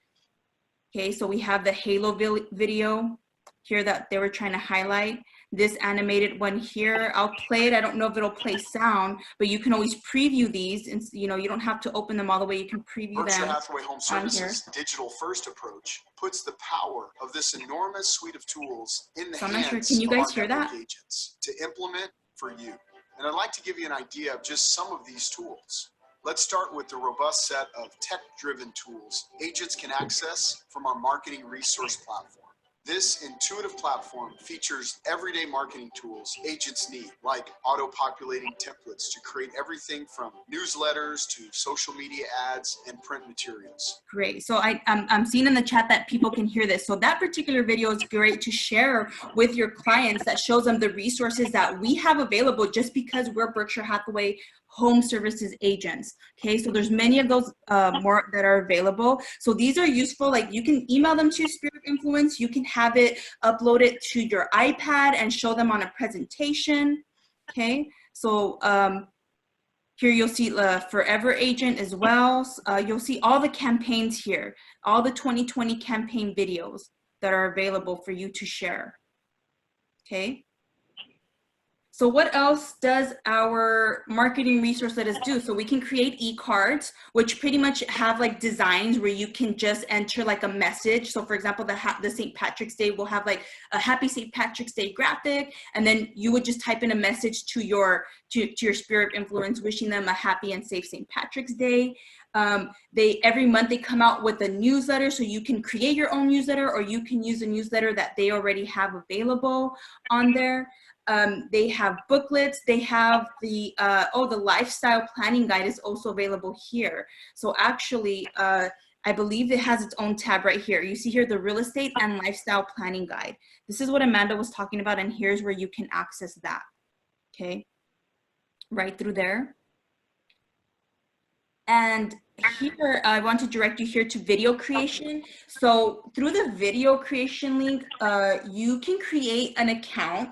Okay, so we have the Halo video here that they were trying to highlight. This animated one here, I'll play it. I don't know if it'll play sound, but you can always preview these, and you know, you don't have to open them all the way. You can preview them.
Berkshire Hathaway HomeServices' digital-first approach puts the power of this enormous suite of tools in the hands
Can you guys
of
hear
our
that?
network agents to implement for you. And I'd like to give you an idea of just some of these tools. Let's start with the robust set of tech-driven tools agents can access from our marketing resource platform. This intuitive platform features everyday marketing tools agents need, like auto-populating templates to create everything from newsletters to social media ads and print materials.
Great. So I'm seeing in the chat that people can hear this. So that particular video is great to share with your clients that shows them the resources that we have available just because we're Berkshire Hathaway HomeServices agents. Okay, so there's many of those more that are available. So these are useful. Like you can email them to your Sphere of Influence. You can have it uploaded to your iPad and show them on a presentation. Okay, so here you'll see Forever Agent as well. You'll see all the campaigns here, all the 2020 campaign videos that are available for you to share. Okay. So what else does our marketing resource let us do? So we can create e-cards, which pretty much have like designs where you can just enter like a message. So for example, the St. Patrick's Day will have like a Happy St. Patrick's Day graphic, and then you would just type in a message to your Sphere of Influence, wishing them a happy and safe St. Patrick's Day. Every month they come out with a newsletter, so you can create your own newsletter, or you can use a newsletter that they already have available on there. They have booklets. They have the lifestyle planning guide is also available here. So actually, I believe it has its own tab right here. You see here the real estate and lifestyle planning guide. This is what Amanda was talking about, and here's where you can access that. Okay, right through there. And here, I want to direct you here to video creation. So through the video creation link, you can create an account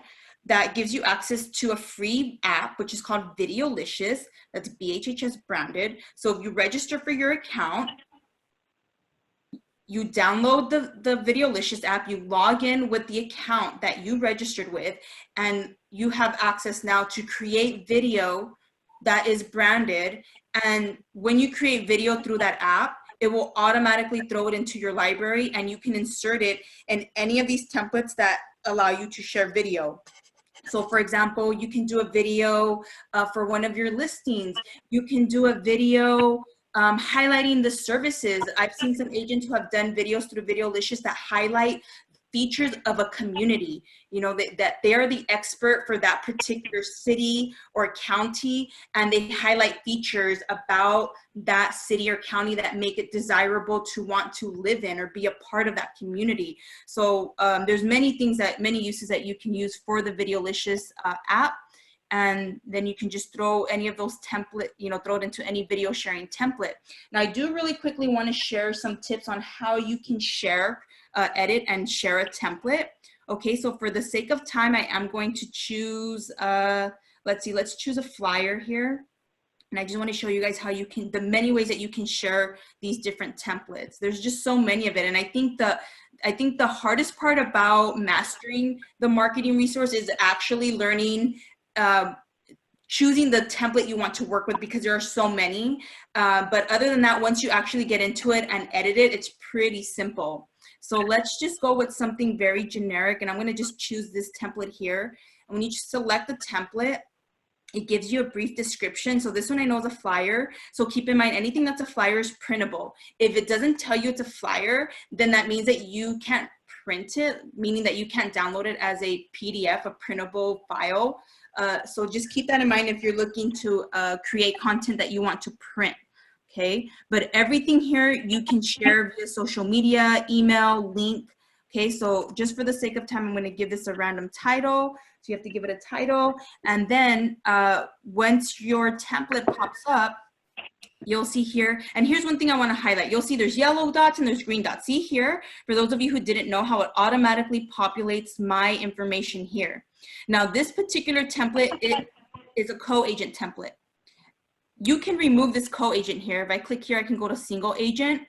that gives you access to a free app, which is called Videolicious. That's BHHS branded. So if you register for your account, you download the Videolicious app, you log in with the account that you registered with, and you have access now to create video that is branded. And when you create video through that app, it will automatically throw it into your library, and you can insert it in any of these templates that allow you to share video. So for example, you can do a video for one of your listings. You can do a video highlighting the services. I've seen some agents who have done videos through Videolicious that highlight features of a community, you know, that they're the expert for that particular city or county, and they highlight features about that city or county that make it desirable to want to live in or be a part of that community. So there's many uses that you can use for the Videolicious app. and then you can just throw any of those template, throw it into any video sharing template. Now, I do really quickly want to share some tips on how you can share, edit and share a template. Okay, so for the sake of time, I am going to choose, let's choose a flyer here. And I just want to show you guys how you can, the many ways that you can share these different templates. There's just so many of it. And I think the hardest part about mastering the marketing resource is actually learning, choosing the template you want to work with, because there are so many. But other than that, once you actually get into it and edit it, it's pretty simple. So let's just go with something very generic. And I'm going to just choose this template here. And when you select the template, it gives you a brief description. So this one I know is a flyer. So keep in mind, anything that's a flyer is printable. If it doesn't tell you it's a flyer, then that means that you can't print it, meaning that you can't download it as a PDF, a printable file. So just keep that in mind if you're looking to create content that you want to print. Okay, but everything here you can share via social media, email, link. Okay, so just for the sake of time, I'm going to give this a random title. So you have to give it a title. And then once your template pops up, you'll see here, and here's one thing I want to highlight. You'll see there's yellow dots and there's green dots. See here, for those of you who didn't know, how it automatically populates my information here. Now, this particular template, it is a co-agent template. You can remove this co-agent here. If I click here, I can go to single agent.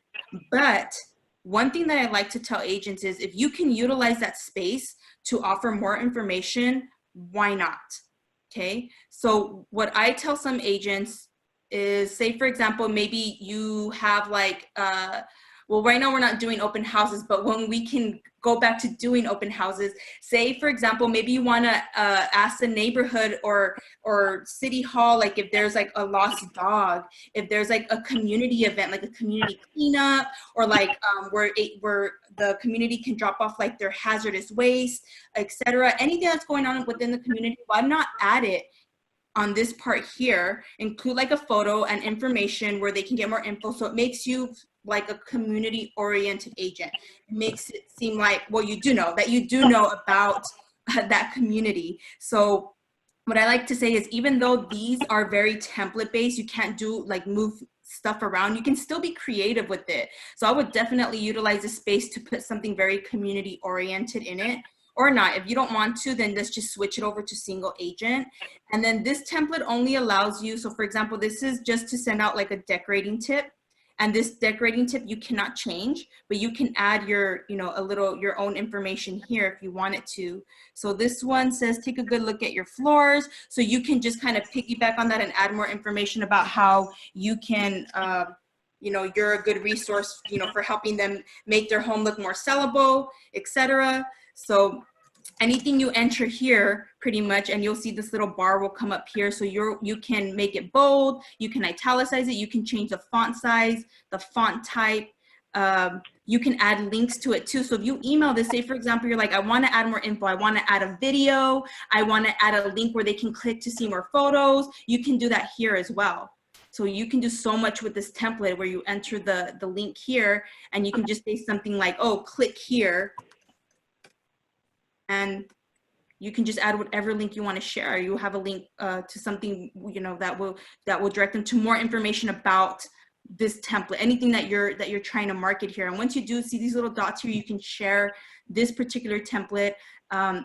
But one thing that I like to tell agents is if you can utilize that space to offer more information, why not? Okay, so what I tell some agents is, say for example, maybe you have like, well, right now we're not doing open houses, but when we can go back to doing open houses, say for example, maybe you want to ask the neighborhood or city hall, like if there's like a lost dog, if there's like a community event, like a community cleanup, or like where the community can drop off like their hazardous waste, etc. Anything that's going on within the community, why not add it on this part here, include like a photo and information where they can get more info, so it makes you like a community-oriented agent. It makes it seem like, well, you do know about that community. So what I like to say is, even though these are very template-based, you can't do like move stuff around, you can still be creative with it. So I would definitely utilize the space to put something very community-oriented in it. Or not. If you don't want to, then let's just switch it over to single agent. And then this template only allows you, so for example, this is just to send out like a decorating tip. And this decorating tip you cannot change, but you can add your, your own information here if you wanted to. So this one says, take a good look at your floors. So you can just kind of piggyback on that and add more information about how you can, you're a good resource, for helping them make their home look more sellable, etc. So anything you enter here pretty much, and you'll see this little bar will come up here. So you can make it bold, you can italicize it, you can change the font size, the font type. You can add links to it too. So if you email this, say for example, you're like, I want to add more info, I want to add a video, I want to add a link where they can click to see more photos, you can do that here as well. So you can do so much with this template where you enter the link here, and you can just say something like, oh, click here. And you can just add whatever link you want to share. You have a link to something, that will direct them to more information about this template, anything that you're trying to market here. And once you do see these little dots here, you can share this particular template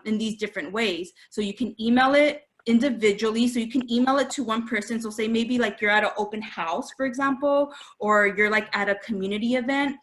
in these different ways. So you can email it individually. So you can email it to one person. So say maybe like you're at an open house, for example, or you're like at a community event,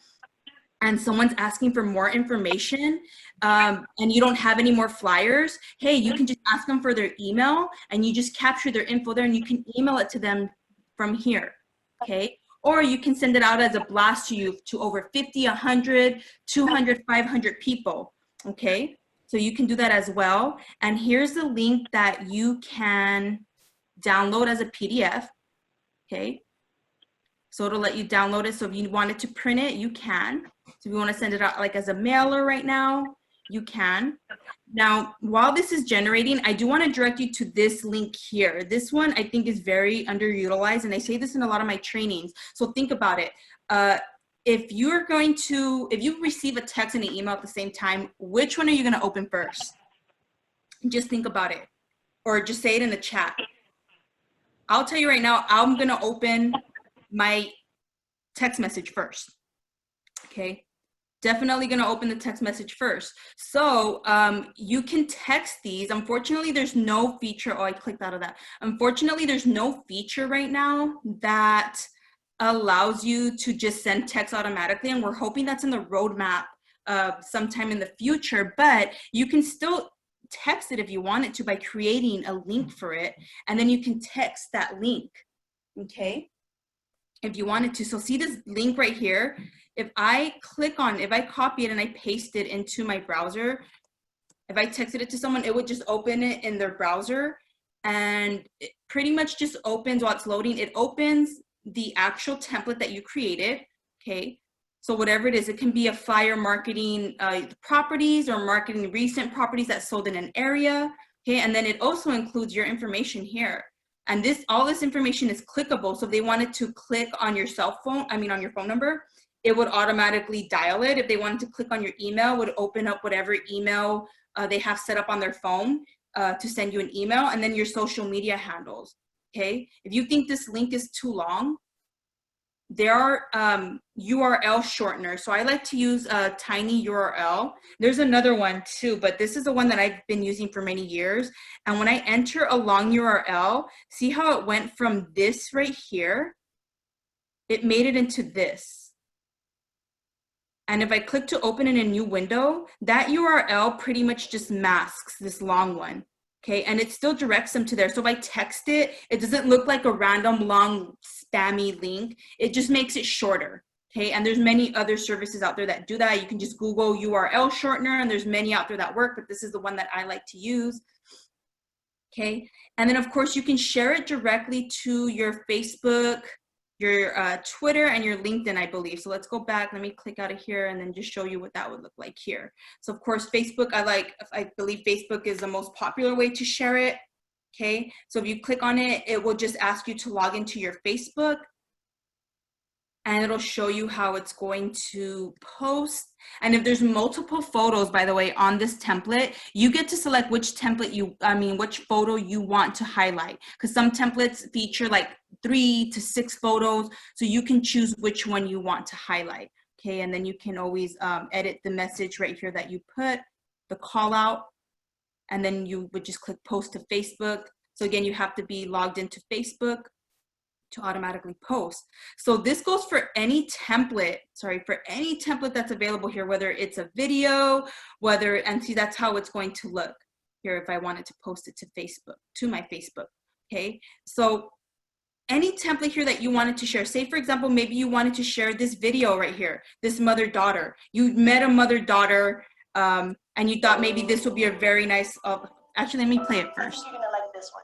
and someone's asking for more information, and you don't have any more flyers, hey, you can just ask them for their email, and you just capture their info there, and you can email it to them from here, okay? Or you can send it out as a blast to over 50, 100, 200, 500 people, okay? So you can do that as well. And here's the link that you can download as a PDF, okay? So it'll let you download it. So if you wanted to print it, you can. So if you want to send it out like as a mailer right now, you can. Now, while this is generating, I do want to direct you to this link here. This one I think is very underutilized, and I say this in a lot of my trainings. So think about it. If you receive a text and an email at the same time, which one are you going to open first? Just think about it. or just say it in the chat. I'll tell you right now, I'm gonna open my text message first, okay? Definitely gonna open the text message first. So you can text these. Unfortunately, there's no feature, oh, I clicked out of that. Unfortunately, there's no feature right now that allows you to just send text automatically, and we're hoping that's in the roadmap sometime in the future, but you can still text it if you wanted to by creating a link for it, and then you can text that link, okay, if you wanted to. So see this link right here, if I click on, if I copy it and I paste it into my browser, if I texted it to someone, it would just open it in their browser, and it pretty much just opens while it's loading. It opens the actual template that you created, okay? So whatever it is, it can be a flyer marketing properties or marketing recent properties that sold in an area, okay? And then it also includes your information here. And this, all this information is clickable. So if they wanted to click on your cell phone, I mean on your phone number, it would automatically dial it. If they wanted to click on your email, it would open up whatever email they have set up on their phone to send you an email, and then your social media handles, okay? If you think this link is too long, there are URL shorteners. So I like to use a tiny URL. There's another one too, but this is the one that I've been using for many years. And when I enter a long URL, see how it went from this right here? It made it into this. And if I click to open in a new window, that URL pretty much just masks this long one. Okay, and it still directs them to there. So if I text it, it doesn't look like a random long spammy link. It just makes it shorter. Okay, and there's many other services out there that do that. You can just Google URL shortener, and there's many out there that work, but this is the one that I like to use. Okay, and then of course you can share it directly to your Facebook, your Twitter, and your LinkedIn, I believe. So let's go back. Let me click out of here and then just show you what that would look like here. So of course, Facebook, I believe Facebook is the most popular way to share it. Okay, so if you click on it, it will just ask you to log into your Facebook, and it'll show you how it's going to post. And if there's multiple photos, by the way, on this template, you get to select which template which photo you want to highlight. Because some templates feature like 3 to 6 photos, so you can choose which one you want to highlight. Okay, and then you can always edit the message right here that you put, the call out, and then you would just click post to Facebook. So again, you have to be logged into Facebook to automatically post. So this goes for any template, that's available here, whether it's a video, and see, that's how it's going to look here if I wanted to post it to Facebook, to my Facebook, okay? So any template here that you wanted to share, say for example, maybe you wanted to share this video right here, this mother-daughter. You met a mother-daughter and you thought maybe this would be a very nice, actually, let me play it first.
You're gonna like this one.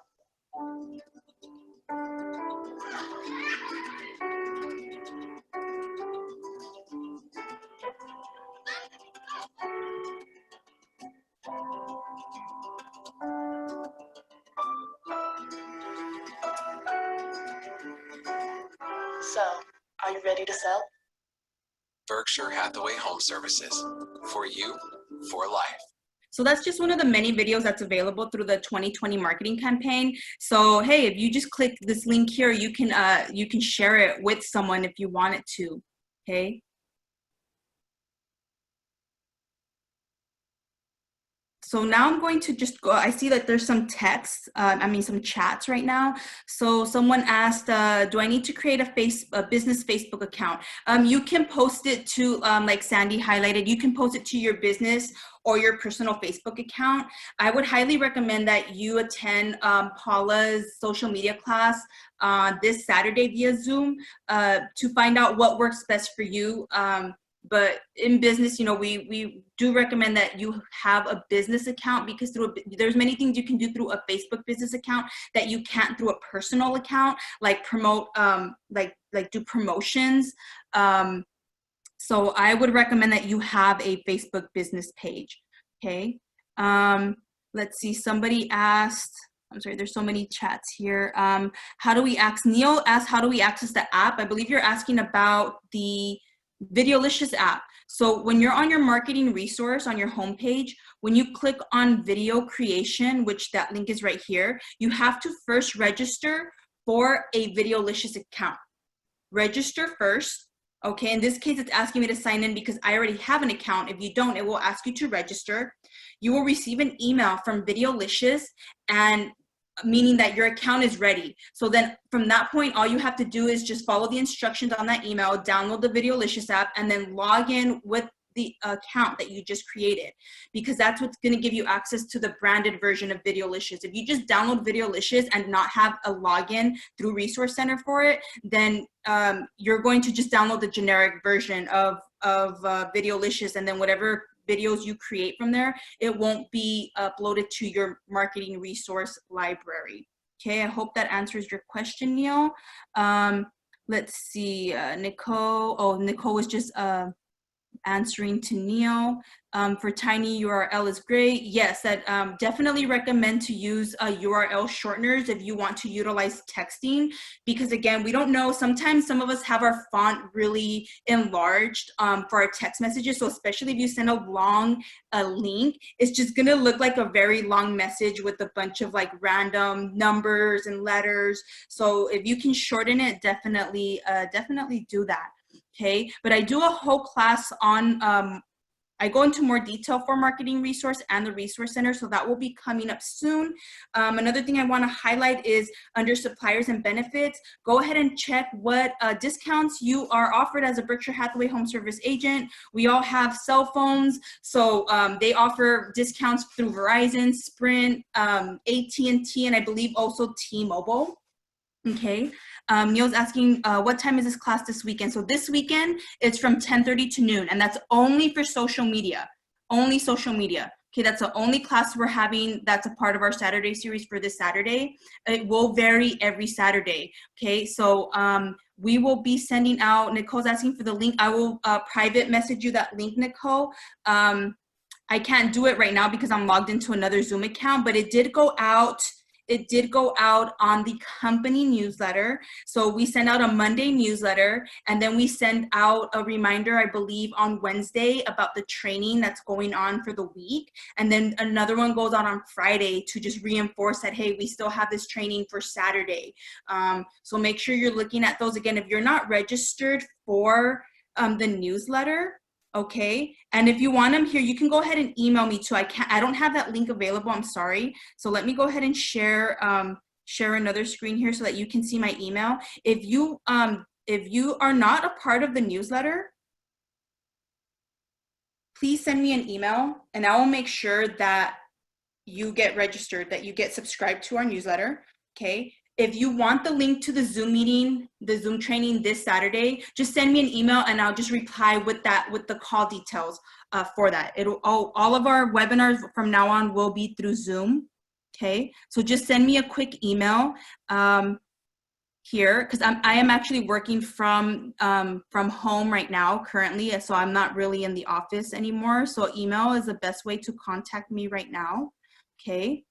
So, are you ready to sell?
Berkshire Hathaway HomeServices. For you, for life.
So that's just one of the many videos that's available through the 2020 marketing campaign. So hey, if you just click this link here, you can share it with someone if you wanted to, okay? So now I'm going to just go, I see that there's some text, some chats right now. So someone asked, do I need to create a business Facebook account? You can post it to, like Sandy highlighted, you can post it to your business or your personal Facebook account. I would highly recommend that you attend Paula's social media class this Saturday via Zoom to find out what works best for you. But in business, we do recommend that you have a business account, because there's many things you can do through a Facebook business account that you can't through a personal account, like promote, like do promotions. So I would recommend that you have a Facebook business page, okay? Let's see, somebody asked, I'm sorry, there's so many chats here. Neil asked, how do we access the app? I believe you're asking about the Videolicious app. So when you're on your marketing resource on your homepage, when you click on video creation, which that link is right here, you have to first register for a Videolicious account. Register first. Okay, in this case, it's asking me to sign in because I already have an account. If you don't, it will ask you to register. You will receive an email from Videolicious, and meaning that your account is ready. So then from that point, all you have to do is just follow the instructions on that email, download the Videolicious app, and then log in with the account that you just created, because that's what's going to give you access to the branded version of Videolicious. If you just download Videolicious and not have a login through Resource Center for it, then you're going to just download the generic version of Videolicious, and then whatever videos you create from there, it won't be uploaded to your marketing resource library. Okay, I hope that answers your question, Neil. Let's see, Nicole was just answering to Neil. For tiny URL is great. Yes, that definitely recommend to use URL shorteners if you want to utilize texting, because again, we don't know, sometimes some of us have our font really enlarged for our text messages. So especially if you send a long link, it's just gonna look like a very long message with a bunch of like random numbers and letters. So if you can shorten it, definitely do that. Okay, but I do a whole class on, I go into more detail for marketing resource and the resource center, so that will be coming up soon. Another thing I want to highlight is under suppliers and benefits, go ahead and check what discounts you are offered as a Berkshire Hathaway home service agent. We all have cell phones, so they offer discounts through Verizon, Sprint, AT&T, and I believe also T-Mobile. Okay, Neil's asking, what time is this class this weekend? So this weekend, it's from 10:30 to noon, and that's only for social media, only social media. Okay, that's the only class we're having that's a part of our Saturday series for this Saturday. It will vary every Saturday. Okay, so we will be sending out, Nicole's asking for the link. I will private message you that link, Nicole. I can't do it right now because I'm logged into another Zoom account, but it did go out. It did go out on the company newsletter. So we send out a Monday newsletter, and then we send out a reminder, I believe, on Wednesday about the training that's going on for the week. And then another one goes out on Friday to just reinforce that, hey, we still have this training for Saturday. So make sure you're looking at those. Again, if you're not registered for the newsletter, okay, and if you want them here, you can go ahead and email me too. I don't have that link available, I'm sorry. So let me go ahead and share another screen here so that you can see my email. If you are not a part of the newsletter, please send me an email and I will make sure that you get registered, that you get subscribed to our newsletter, okay? If you want the link to the Zoom meeting, the Zoom training this Saturday, just send me an email and I'll just reply with the call details for that. All of our webinars from now on will be through Zoom, okay? So just send me a quick email here, because I am actually working from home right now currently, so I'm not really in the office anymore. So email is the best way to contact me right now, okay?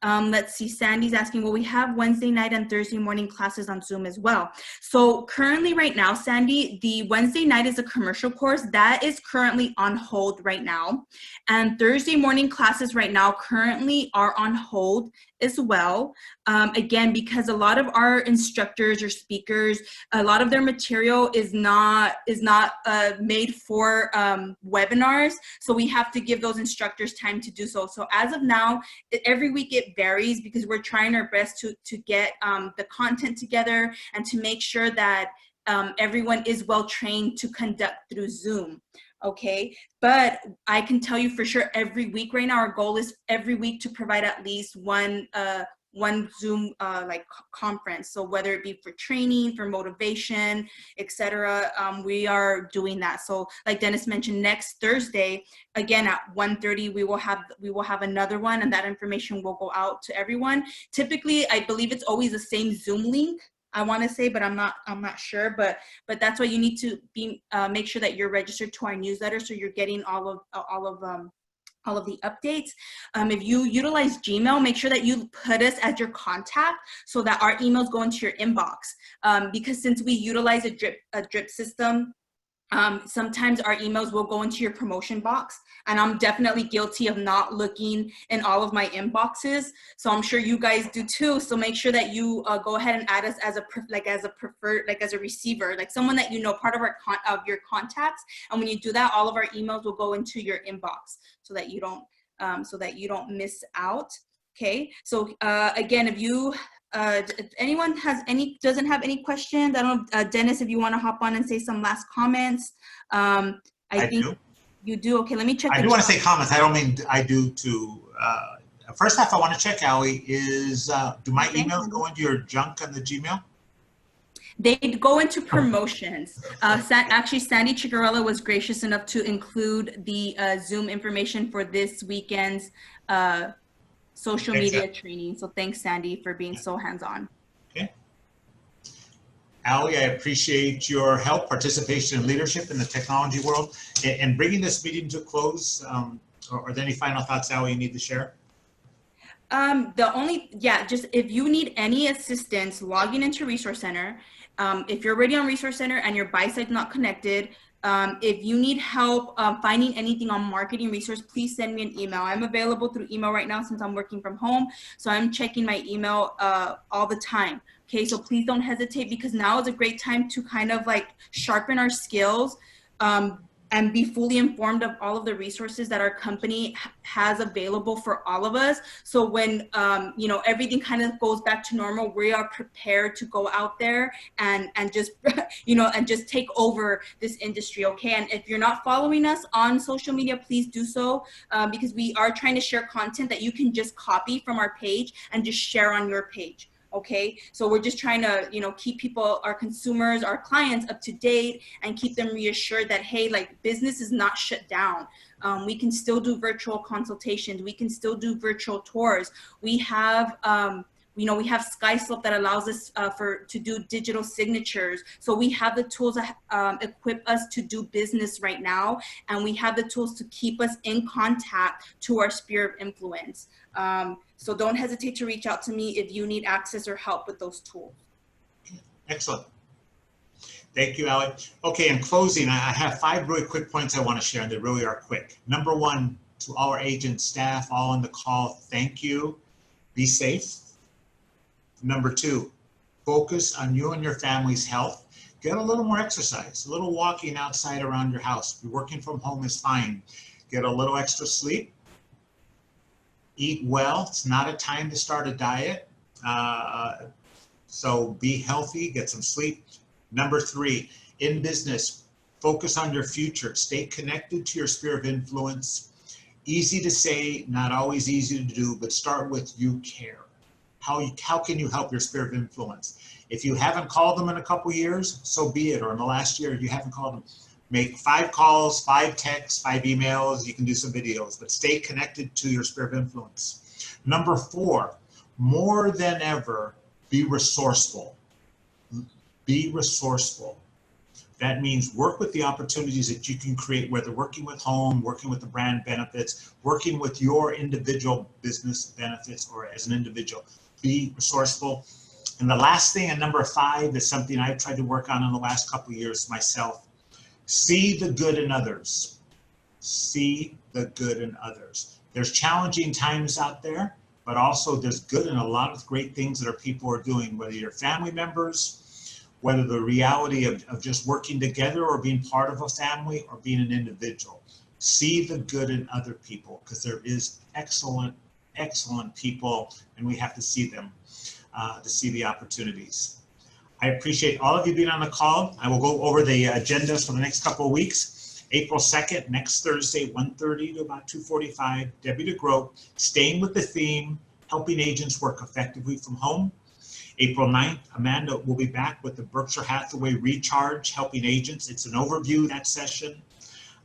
Let's see, Sandy's asking, well, we have Wednesday night and Thursday morning classes on Zoom as well. So currently right now, Sandy, the Wednesday night is a commercial course that is currently on hold right now. And Thursday morning classes right now currently are on hold as well. Again, because a lot of our instructors or speakers, a lot of their material is not made for webinars. So we have to give those instructors time to do so. So as of now, every week it varies because we're trying our best to get the content together and to make sure that everyone is well trained to conduct through Zoom. Okay, but I can tell you for sure every week right now, our goal is every week to provide at least one Zoom like conference. So whether it be for training, for motivation, etc., we are doing that. So like Dennis mentioned, next Thursday, again at 1:30, we will have another one, and that information will go out to everyone. Typically, I believe it's always the same Zoom link, I want to say, but I'm not sure. But that's why you need to be make sure that you're registered to our newsletter, so you're getting all of the updates. If you utilize Gmail, make sure that you put us as your contact so that our emails go into your inbox. Because since we utilize a drip system, Sometimes our emails will go into your promotion box, and I'm definitely guilty of not looking in all of my inboxes. So I'm sure you guys do too. So make sure that you go ahead and add us as a preferred, like as a receiver, like someone that you know, part of your contacts. And when you do that, all of our emails will go into your inbox so that you don't miss out. Okay. So again, if anyone doesn't have any questions, I don't know, Dennis, if you want to hop on and say some last comments. I think
do.
you do. Okay, let me check.
I do want to say comments. I don't mean I do to, first off, I want to check, Allie, do my emails go into your junk on the Gmail?
They go into promotions. Actually, Sandy Chigarella was gracious enough to include the Zoom information for this weekend's social media training. So thanks, Sandy, for being so hands-on. Okay.
Allie, I appreciate your help, participation, and leadership in the technology world. And bringing this meeting to a close, are there any final thoughts, Allie, you need to share?
Just if you need any assistance logging into Resource Center, if you're already on Resource Center and your buy site's not connected, if you need help finding anything on Marketing Resource, please send me an email. I'm available through email right now since I'm working from home. So I'm checking my email all the time. Okay, so please don't hesitate, because now is a great time to kind of like sharpen our skills and be fully informed of all of the resources that our company has available for all of us. So when everything kind of goes back to normal, we are prepared to go out there and just and just take over this industry. Okay, and if you're not following us on social media, please do so, because we are trying to share content that you can just copy from our page and just share on your page. Okay, so we're just trying to, keep people, our consumers, our clients up to date and keep them reassured that, hey, like business is not shut down. We can still do virtual consultations. We can still do virtual tours. We have, we have SkySlope that allows us to do digital signatures. So we have the tools that equip us to do business right now. And we have the tools to keep us in contact to our sphere of influence. So don't hesitate to reach out to me if you need access or help with those tools.
Excellent. Thank you, Allie. Okay, in closing, I have 5 really quick points I want to share, and they really are quick. Number 1, to all our agent staff, all on the call, thank you. Be safe. Number 2, focus on you and your family's health. Get a little more exercise, a little walking outside around your house. Working from home is fine. Get a little extra sleep. Eat well. It's not a time to start a diet. So be healthy, get some sleep. Number 3, in business, focus on your future. Stay connected to your sphere of influence. Easy to say, not always easy to do, but start with you care. How can you help your sphere of influence? If you haven't called them in a couple years, so be it. Or in the last year, you haven't called them. Make 5 calls, 5 texts, 5 emails. You can do some videos, but stay connected to your sphere of influence. Number 4, more than ever, be resourceful. Be resourceful. That means work with the opportunities that you can create, whether working with home, working with the brand benefits, working with your individual business benefits, or as an individual. Be resourceful. And the last thing, and number 5, is something I've tried to work on in the last couple of years myself. See the good in others. See the good in others. There's challenging times out there, but also there's good in a lot of great things that our people are doing, whether you're family members, whether the reality of just working together or being part of a family or being an individual. See the good in other people, because there is excellent, excellent people, and we have to see them to see the opportunities. I appreciate all of you being on the call. I will go over the agendas for the next couple of weeks. April 2nd, next Thursday, 1:30 to about 2:45, Debbie DeGroat, staying with the theme, helping agents work effectively from home. April 9th, Amanda will be back with the Berkshire Hathaway Recharge, helping agents. It's an overview, that session.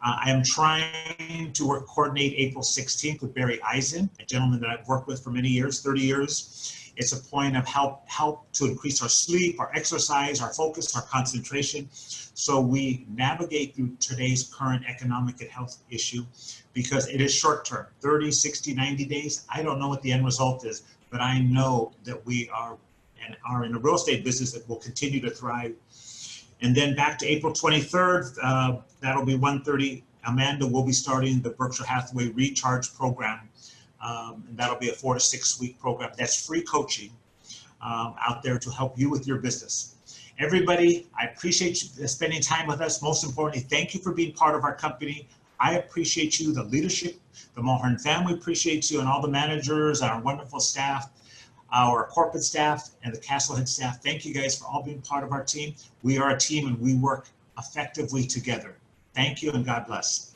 I am trying to coordinate April 16th with Barry Eisen, a gentleman that I've worked with for many years, 30 years. It's a point of help to increase our sleep, our exercise, our focus, our concentration, so we navigate through today's current economic and health issue, because it is short term, 30, 60, 90 days. I don't know what the end result is, but I know that we are in a real estate business that will continue to thrive. And then back to April 23rd, that'll be 1:30. Amanda will be starting the Berkshire Hathaway Recharge Program. And that'll be a 4 to 6 week program. That's free coaching out there to help you with your business. Everybody, I appreciate you spending time with us. Most importantly, thank you for being part of our company. I appreciate you, the leadership, the Mulhern family appreciates you, and all the managers, our wonderful staff, our corporate staff, and the Castlehead staff. Thank you guys for all being part of our team. We are a team and we work effectively together. Thank you and God bless.